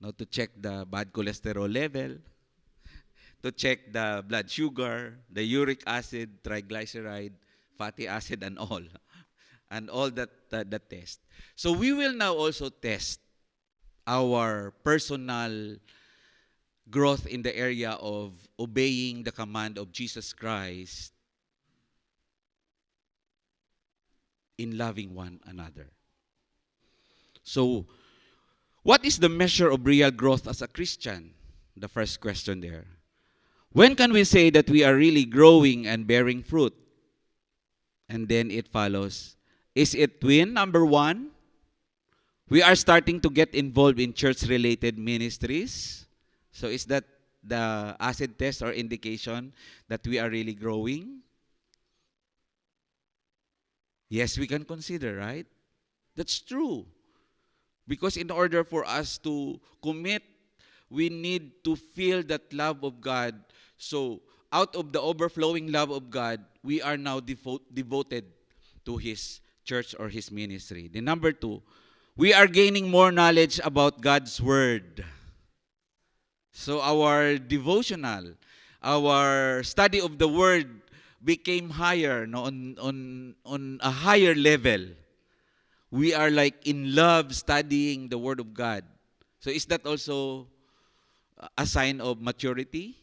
Now, to check the bad cholesterol level, to check the blood sugar, the uric acid, triglyceride, fatty acid, and all. And all that test. So we will now also test our personal growth in the area of obeying the command of Jesus Christ in loving one another. So, what is the measure of real growth as a Christian? The first question there. When can we say that we are really growing and bearing fruit? And then it follows, is it when, number one, we are starting to get involved in church-related ministries? So is that the acid test or indication that we are really growing? Yes, we can consider, right? That's true. Because in order for us to commit, we need to feel that love of God. So out of the overflowing love of God, we are now devoted to His church or His ministry. Then number two, we are gaining more knowledge about God's Word. So our devotional, our study of the Word became higher, no, on a higher level. We are like in love studying the Word of God. So is that also a sign of maturity?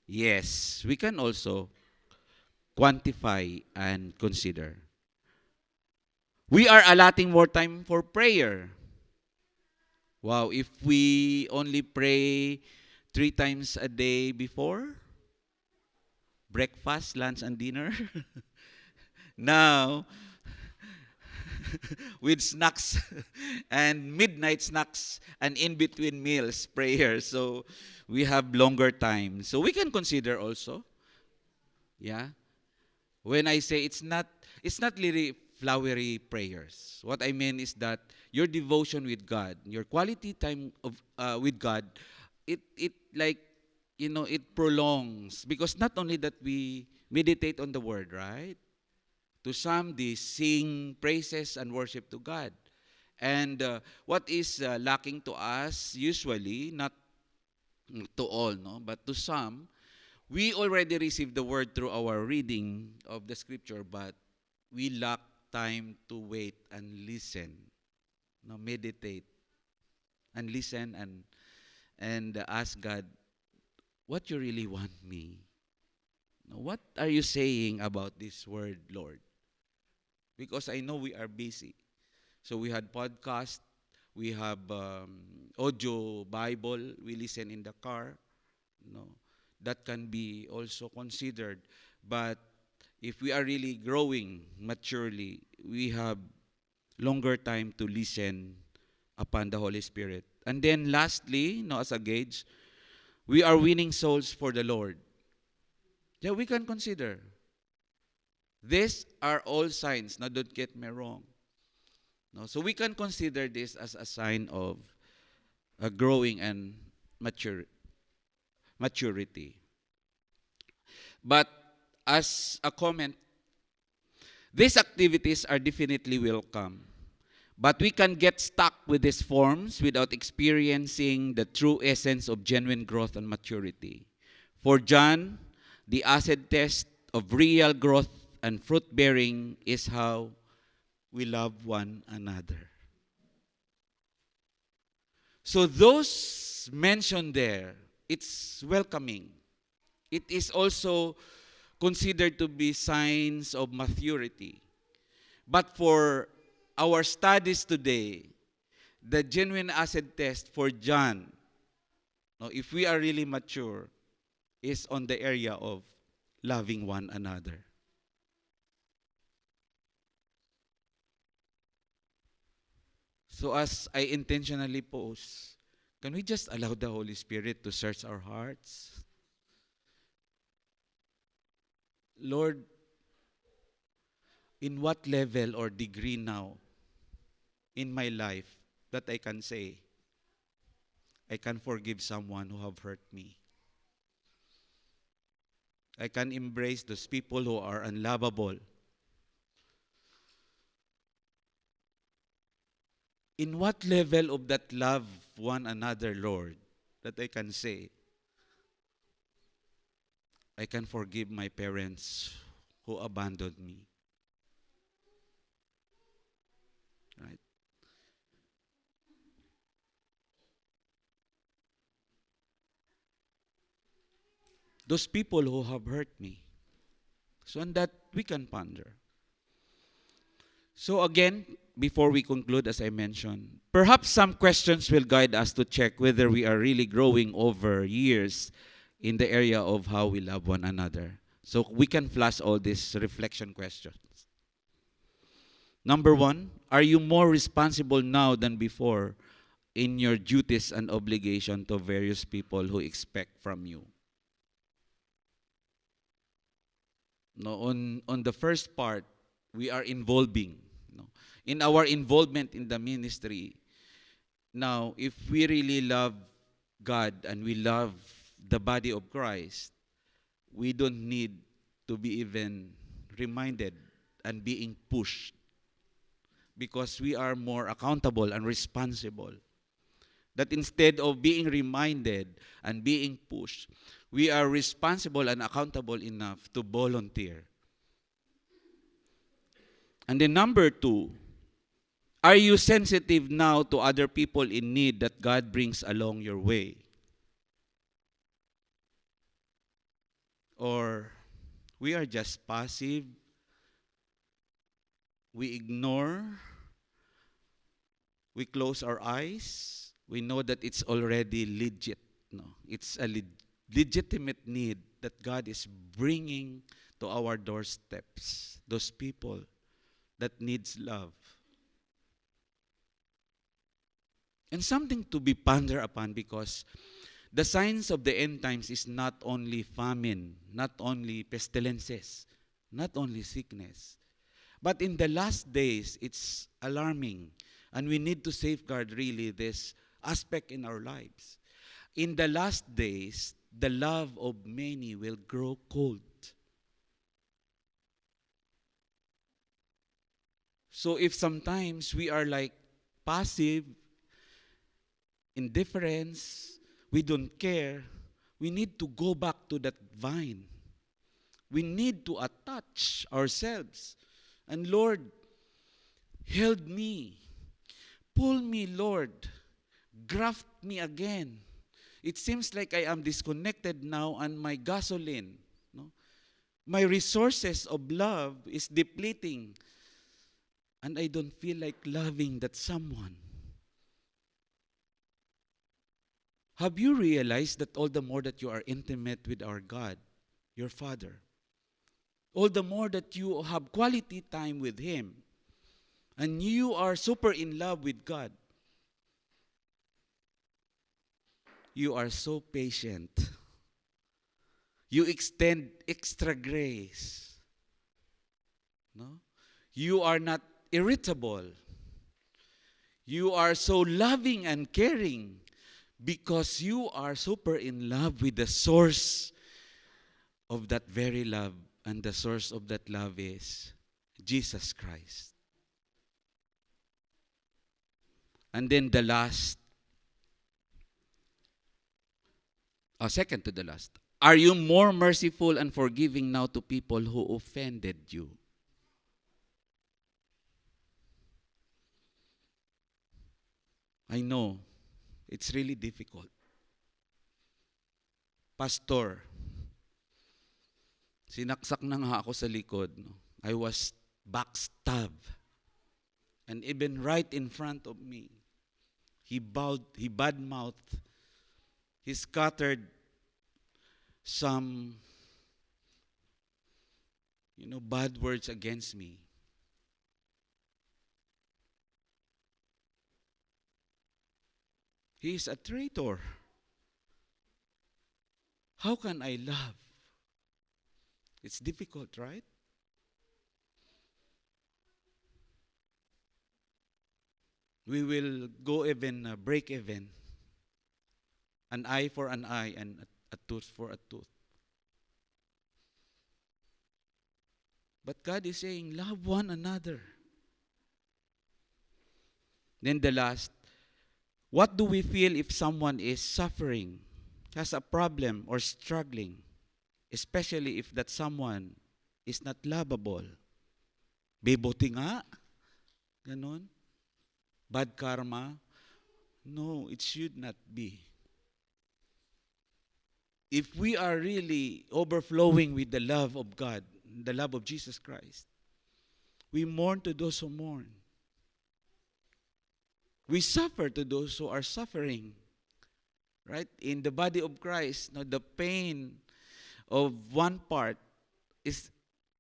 Yes, we can also quantify and consider. We are allotting more time for prayer. Wow, if we only pray 3 times a day before breakfast, lunch, and dinner, now with snacks and midnight snacks and in between meals, prayer. So we have longer time. So we can consider also. Yeah. When I say it's not really flowery prayers. What I mean is that your devotion with God, your quality time of with God, it like, you know, it prolongs, because not only that we meditate on the Word, right? To some, they sing praises and worship to God. And what is lacking to us, usually, not to all, no? But to some, we already received the word through our reading of the scripture, but we lack time to wait and listen, no, meditate and listen and ask God, what you really want me? No, what are you saying about this word, Lord? Because I know we are busy. So we had podcast, we have audio Bible, we listen in the car. No, that can be also considered. But if we are really growing maturely, we have longer time to listen upon the Holy Spirit. And then lastly, no, as a gauge, we are winning souls for the Lord. Yeah, we can consider. These are all signs. Now, don't get me wrong. No, so we can consider this as a sign of a growing and maturity. But as a comment, these activities are definitely welcome. But we can get stuck with these forms without experiencing the true essence of genuine growth and maturity. For John, the acid test of real growth and fruit bearing is how we love one another. So those mentioned there, it's welcoming. It is also considered to be signs of maturity. But for our studies today, the genuine acid test for John, no, if we are really mature, is on the area of loving one another. So as I intentionally pose, can we just allow the Holy Spirit to search our hearts? Lord, in what level or degree now in my life that I can say, I can forgive someone who have hurt me? I can embrace those people who are unlovable. In what level of that love one another, Lord, that I can say, I can forgive my parents who abandoned me. Right? Those people who have hurt me. So on that, we can ponder. So again, before we conclude, as I mentioned, perhaps some questions will guide us to check whether we are really growing over years in the area of how we love one another. So we can flash all these reflection questions. Number one, are you more responsible now than before in your duties and obligation to various people who expect from you? No, on the first part, we are involving. No, in our involvement in the ministry, now, if we really love God and we love the body of Christ, we don't need to be even reminded and being pushed, because we are more accountable and responsible. That instead of being reminded and being pushed, we are responsible and accountable enough to volunteer. And then number two, are you sensitive now to other people in need that God brings along your way? Or we are just passive, we ignore, we close our eyes, we know that it's already legit. No, it's a legitimate need that God is bringing to our doorsteps, those people that needs love. And something to be pondered upon, because the signs of the end times is not only famine, not only pestilences, not only sickness. But in the last days, it's alarming. And we need to safeguard really this aspect in our lives. In the last days, the love of many will grow cold. So if sometimes we are like passive, indifference, we don't care, we need to go back to that vine. We need to attach ourselves. And Lord, held me. Pull me, Lord. Graft me again. It seems like I am disconnected now and my gasoline, no? My resources of love is depleting. And I don't feel like loving that someone. Have you realized that all the more that you are intimate with our God, your Father, all the more that you have quality time with Him, and you are super in love with God, you are so patient. You extend extra grace. No? You are not irritable. You are so loving and caring because you are super in love with the source of that very love. And the source of that love is Jesus Christ. And then the last, second to the last. Are you more merciful and forgiving now to people who offended you? I know, it's really difficult. Pastor, sinaksak na nga ako sa likod. No? I was backstabbed. And even right in front of me, he badmouthed, he scattered some, bad words against me. He is a traitor. How can I love? It's difficult, right? We will go even, break even. An eye for an eye and a tooth for a tooth. But God is saying, love one another. Then the last, what do we feel if someone is suffering, has a problem or struggling, especially if that someone is not lovable? Bebote nga? Ganon? Bad karma? No, it should not be. If we are really overflowing with the love of God, the love of Jesus Christ, we mourn to those who mourn. We suffer to those who are suffering. Right? In the body of Christ, the pain of one part is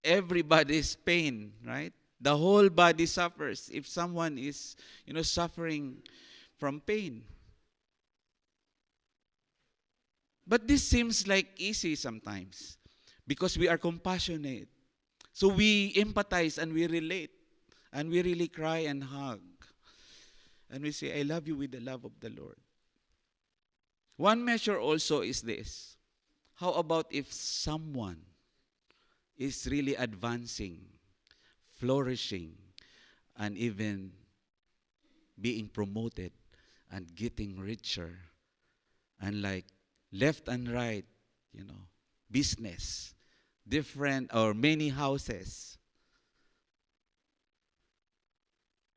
everybody's pain, right? The whole body suffers if someone is, suffering from pain. But this seems like easy sometimes because we are compassionate. So we empathize and we relate and we really cry and hug. And we say, I love you with the love of the Lord. One measure also is this. How about if someone is really advancing, flourishing, and even being promoted and getting richer, and like left and right, business, different or many houses.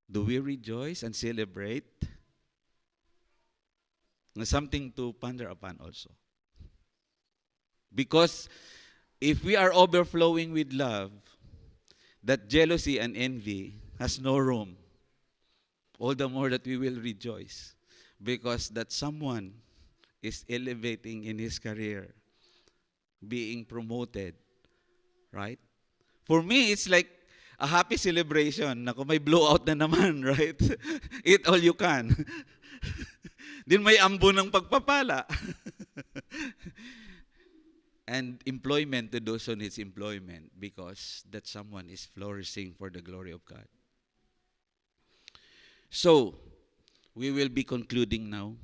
Do we rejoice and celebrate? Something to ponder upon also. Because if we are overflowing with love, that jealousy and envy has no room. All the more that we will rejoice. Because that someone is elevating in his career, being promoted. Right? For me, it's like a happy celebration. Naku, may blowout na naman, right? Eat all you can. Din may ambo ng pagpapala. And employment to those who needs employment because that someone is flourishing for the glory of God. So, we will be concluding now.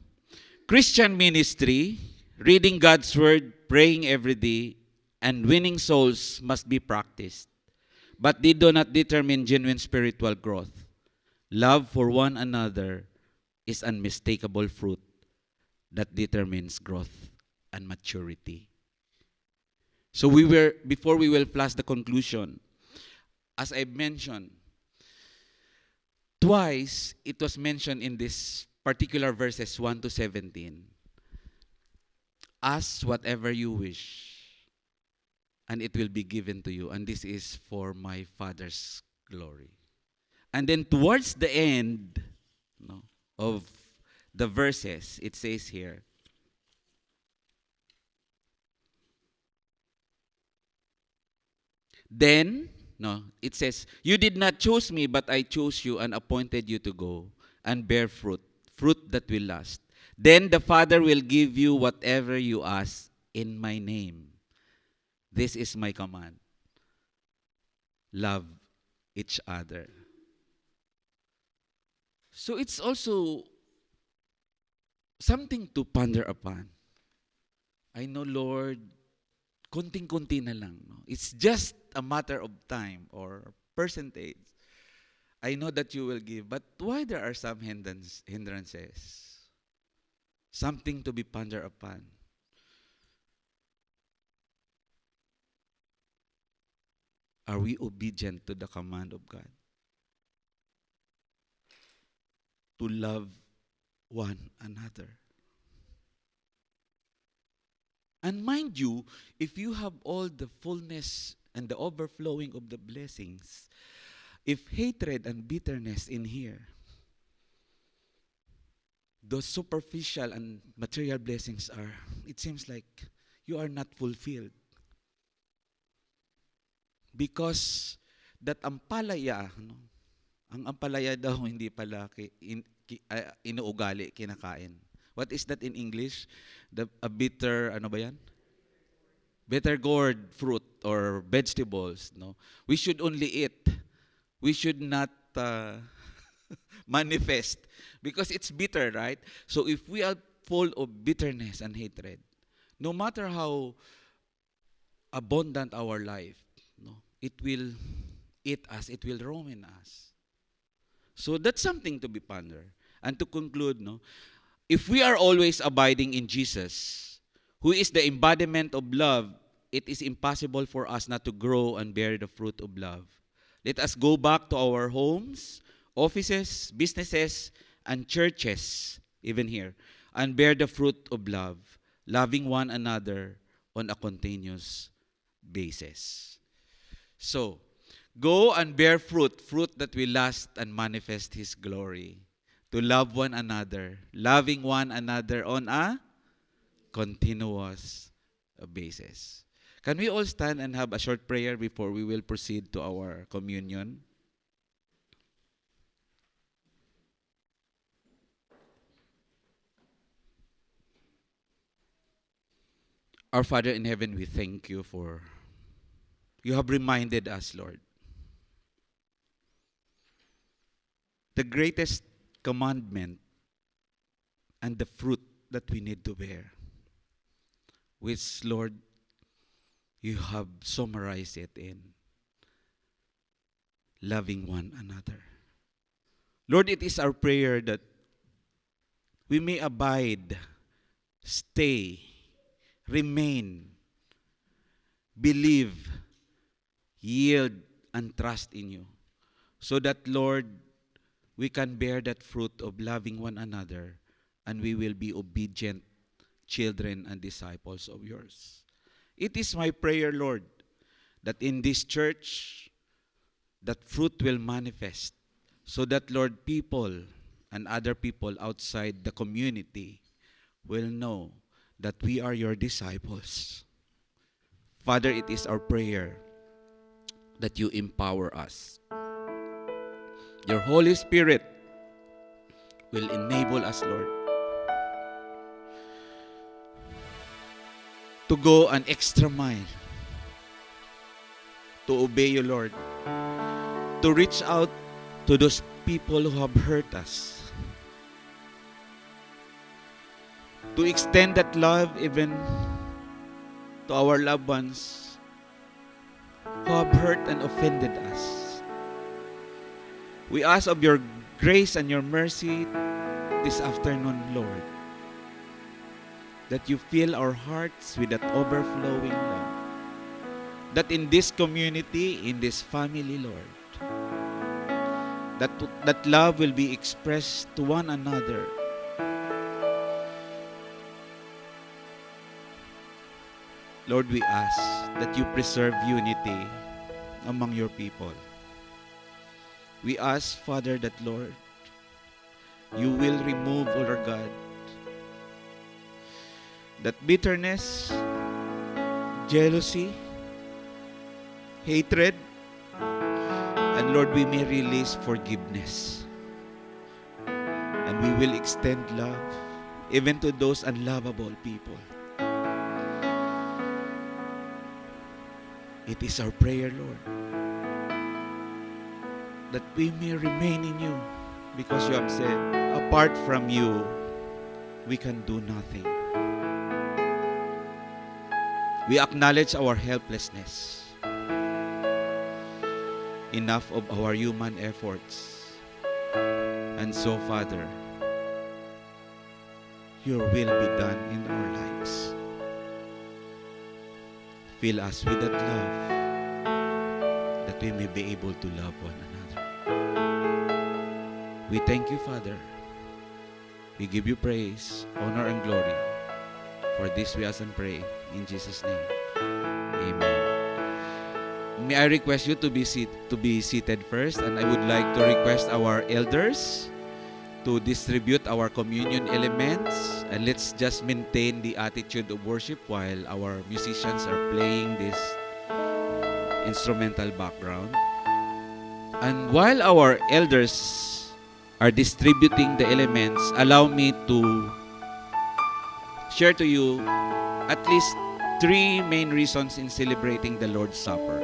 Christian ministry, reading God's word, praying every day, and winning souls must be practiced. But they do not determine genuine spiritual growth. Love for one another is unmistakable fruit that determines growth and maturity. So before we will plus the conclusion, as I mentioned, twice it was mentioned in this particular verses 1 to 17. Ask whatever you wish, and it will be given to you. And this is for my Father's glory. And then towards the end of the verses, it says here, it says, you did not choose me, but I chose you and appointed you to go and bear fruit that will last. Then the Father will give you whatever you ask in my name. This is my command. Love each other. So it's also something to ponder upon. I know, Lord, konting-konti na lang. No? It's just a matter of time or percentage. I know that you will give, but why there are some hindrances? Something to be pondered upon. Are we obedient to the command of God? To love one another. And mind you, if you have all the fullness and the overflowing of the blessings, if hatred and bitterness in here, those superficial and material blessings are, it seems like you are not fulfilled. Because that ampalaya, ang ampalaya daw hindi pala inuugali, kinakain. What is that in English? A bitter, ano ba yan? Bitter gourd fruit or vegetables. No? We should only eat. We should not manifest. Because it's bitter, right? So if we are full of bitterness and hatred, no matter how abundant our life, it will eat us, it will ruin us. So that's something to be pondered. And to conclude, if we are always abiding in Jesus, who is the embodiment of love, it is impossible for us not to grow and bear the fruit of love. Let us go back to our homes, offices, businesses, and churches, even here, and bear the fruit of love, loving one another on a continuous basis. So, go and bear fruit that will last and manifest His glory. To love one another, loving one another on a continuous basis. Can we all stand and have a short prayer before we will proceed to our communion? Our Father in heaven, we thank you for you have reminded us, Lord, the greatest commandment and the fruit that we need to bear, which, Lord, you have summarized it in loving one another. Lord, it is our prayer that we may abide, stay, remain, believe, yield, and trust in you. So that, Lord, we can bear that fruit of loving one another, and we will be obedient children and disciples of yours. It is my prayer, Lord, that in this church, that fruit will manifest, so that, Lord, people and other people outside the community will know that we are your disciples. Father, it is our prayer that you empower us. Your Holy Spirit will enable us, Lord, to go an extra mile, to obey you, Lord, to reach out to those people who have hurt us, to extend that love even to our loved ones who have hurt and offended us. We ask of your grace and your mercy this afternoon, Lord, that you fill our hearts with that overflowing love. That in this community, in this family, Lord, that love will be expressed to one another. Lord, we ask that you preserve unity among your people. We ask, Father, that, Lord, you will remove, O Lord God, that bitterness, jealousy, hatred, and Lord, we may release forgiveness. And we will extend love even to those unlovable people. It is our prayer, Lord, that we may remain in you, because you have said, apart from you, we can do nothing. We acknowledge our helplessness. Enough of our human efforts. And so, Father, your will be done in our lives. Fill us with that love, that we may be able to love one another. We thank you, Father. We give you praise, honor, and glory. For this we ask and pray in Jesus' name. Amen. May I request you to be seated first, and I would like to request our elders to distribute our communion elements, and let's just maintain the attitude of worship while our musicians are playing this instrumental background. And while our elders are distributing the elements, allow me to share to you at least 3 main reasons in celebrating the Lord's Supper.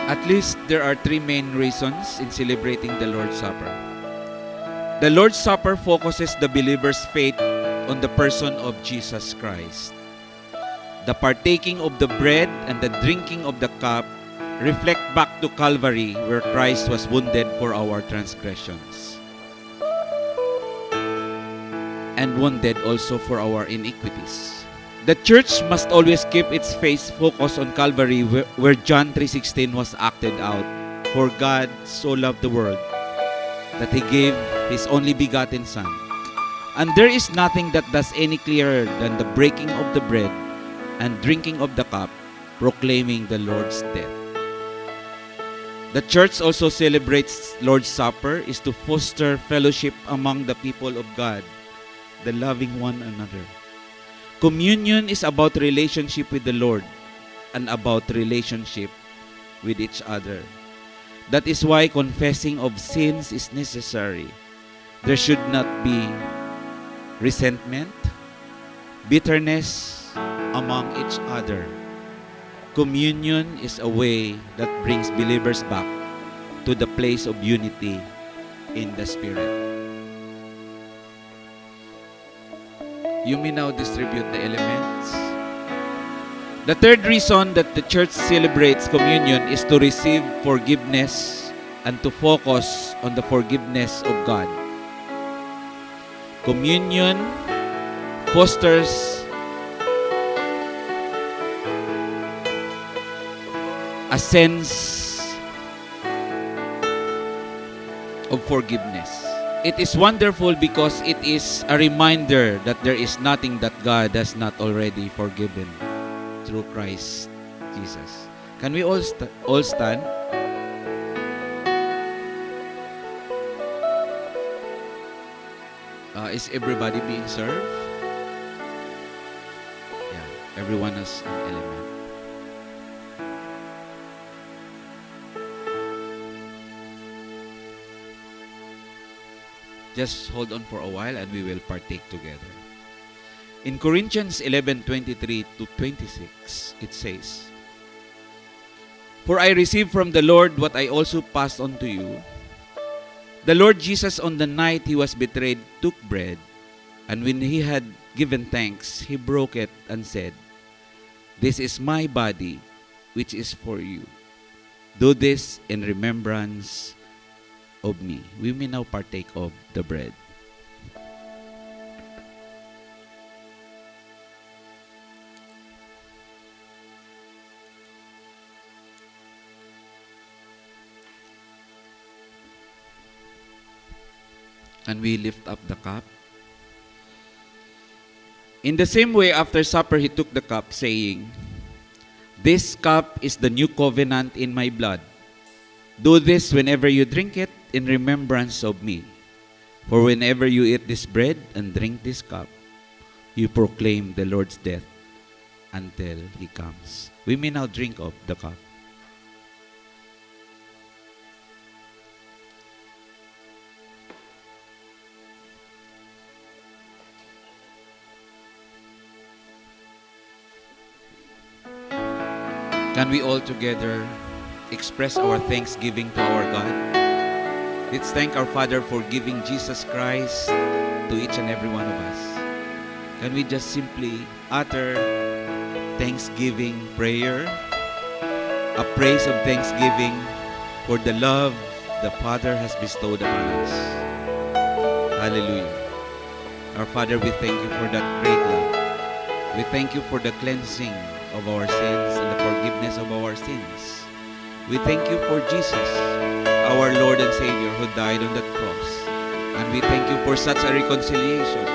At least there are 3 main reasons in celebrating the Lord's Supper. The Lord's Supper focuses the believer's faith on the person of Jesus Christ. The partaking of the bread and the drinking of the cup reflect back to Calvary, where Christ was wounded for our transgressions and wounded also for our iniquities. The church must always keep its face focused on Calvary, where John 3:16 was acted out. For God so loved the world that He gave His only begotten Son. And there is nothing that does any clearer than the breaking of the bread and drinking of the cup, proclaiming the Lord's death. The church also celebrates Lord's Supper is to foster fellowship among the people of God, the loving one another. Communion is about relationship with the Lord and about relationship with each other. That is why confessing of sins is necessary. There should not be resentment, bitterness among each other. Communion is a way that brings believers back to the place of unity in the Spirit. You may now distribute the elements. The third reason that the church celebrates communion is to receive forgiveness and to focus on the forgiveness of God. Communion fosters a sense of forgiveness. It is wonderful because it is a reminder that there is nothing that God has not already forgiven through Christ Jesus. Can we all stand? Is everybody being served? Yeah, everyone has an element. Just hold on for a while and we will partake together. In Corinthians 11:23 to 26, it says, "For I received from the Lord what I also passed on to you. The Lord Jesus, on the night he was betrayed, took bread, and when he had given thanks, he broke it and said, "This is my body, which is for you. Do this in remembrance of me." We may now partake of the bread. And we lift up the cup. In the same way, after supper, he took the cup, saying, "This cup is the new covenant in my blood. Do this whenever you drink it in remembrance of me. For whenever you eat this bread and drink this cup, you proclaim the Lord's death until he comes." We may now drink of the cup. Can we all together express our thanksgiving to our God? Let's thank our Father for giving Jesus Christ to each and every one of us. Can we just simply utter thanksgiving prayer, a praise of thanksgiving for the love the Father has bestowed upon us? Hallelujah. Our Father, we thank you for that great love. We thank you for the cleansing of our sins and the forgiveness of our sins. We thank you for Jesus, our Lord and Savior, who died on that cross. And we thank you for such a reconciliation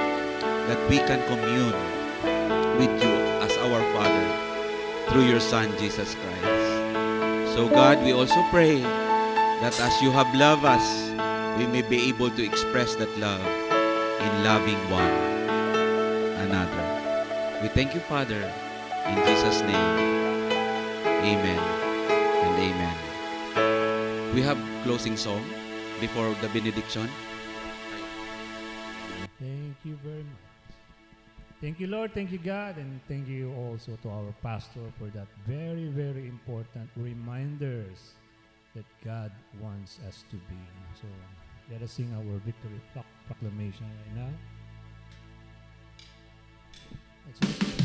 that we can commune with you as our Father through your Son, Jesus Christ. So God, we also pray that as you have loved us, we may be able to express that love in loving one another. We thank you, Father, in Jesus' name. Amen and amen. We have closing song before the benediction. Thank you very much. Thank you, Lord. Thank you, God. And thank you also to our pastor for that very, very important reminders that God wants us to be. So let us sing our victory proclamation right now. Let's listen.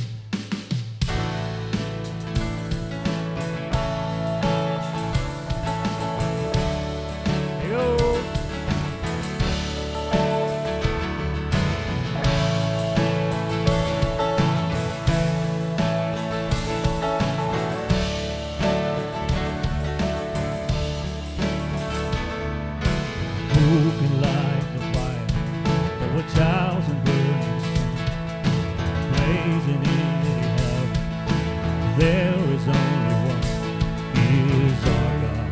Who can light the fire of 1,000 burning suns, blazing in the hell? There is only one. He is our God.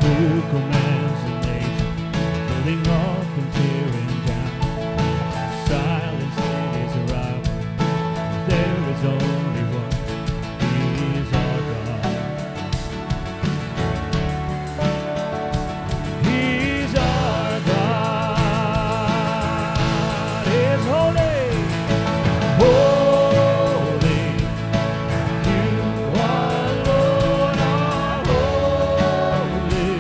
Who commands the nation, building up and tearing down? Silence in his arrival. There is only one. He is our God. He's our God. Is holy, holy. You are Lord, are holy.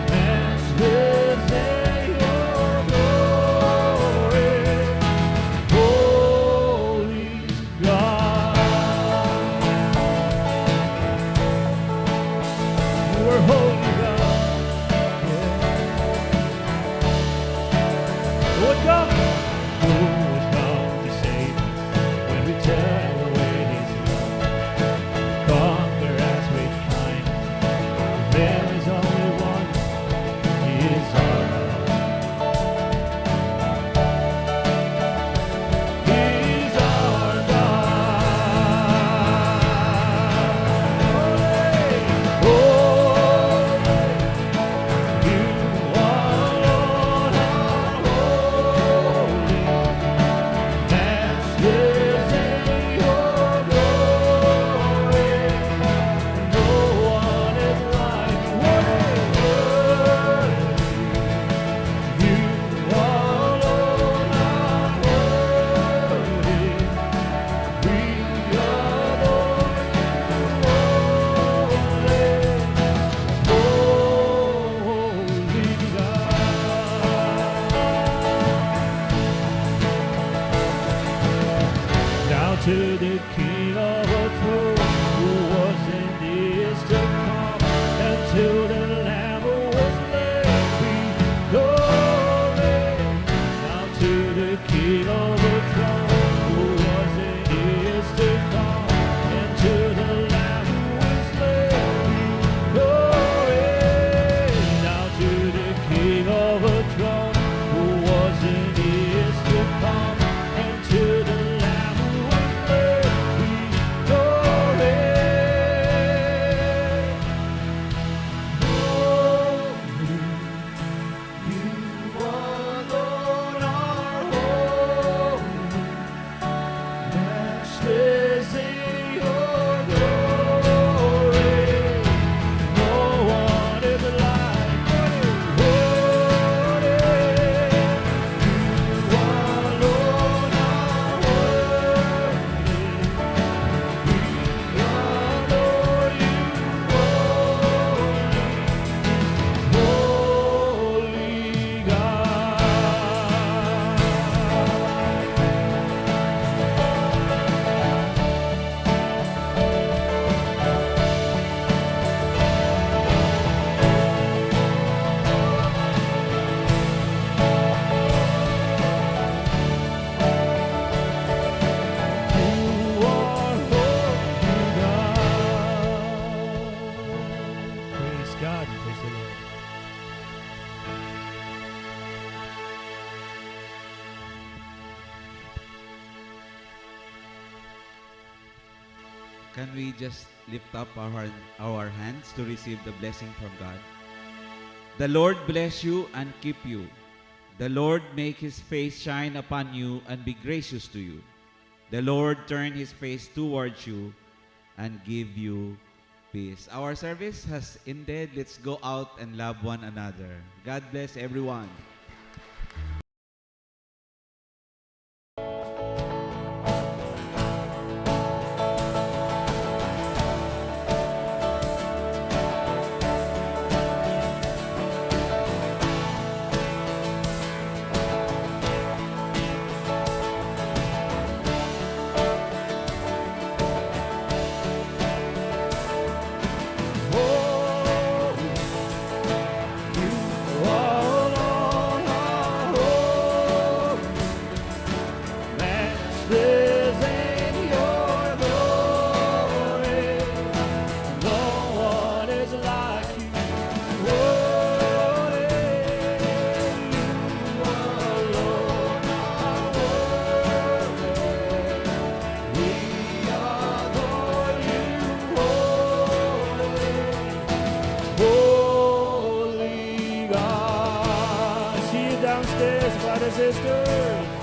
Matchless in your glory. Holy God. You are holy God. Who would come? Who would come to save us when we turn away his love? Conquer us with kindness. There is only one. He is our God. He is our God. Holy, holy. You are Lord, our holy. Can we just lift up our hands to receive the blessing from God? The Lord bless you and keep you. The Lord make his face shine upon you and be gracious to you. The Lord turn his face towards you and give you peace. Our service has ended. Let's go out and love one another. God bless everyone. Holy God, see you downstairs, brothers and sisters.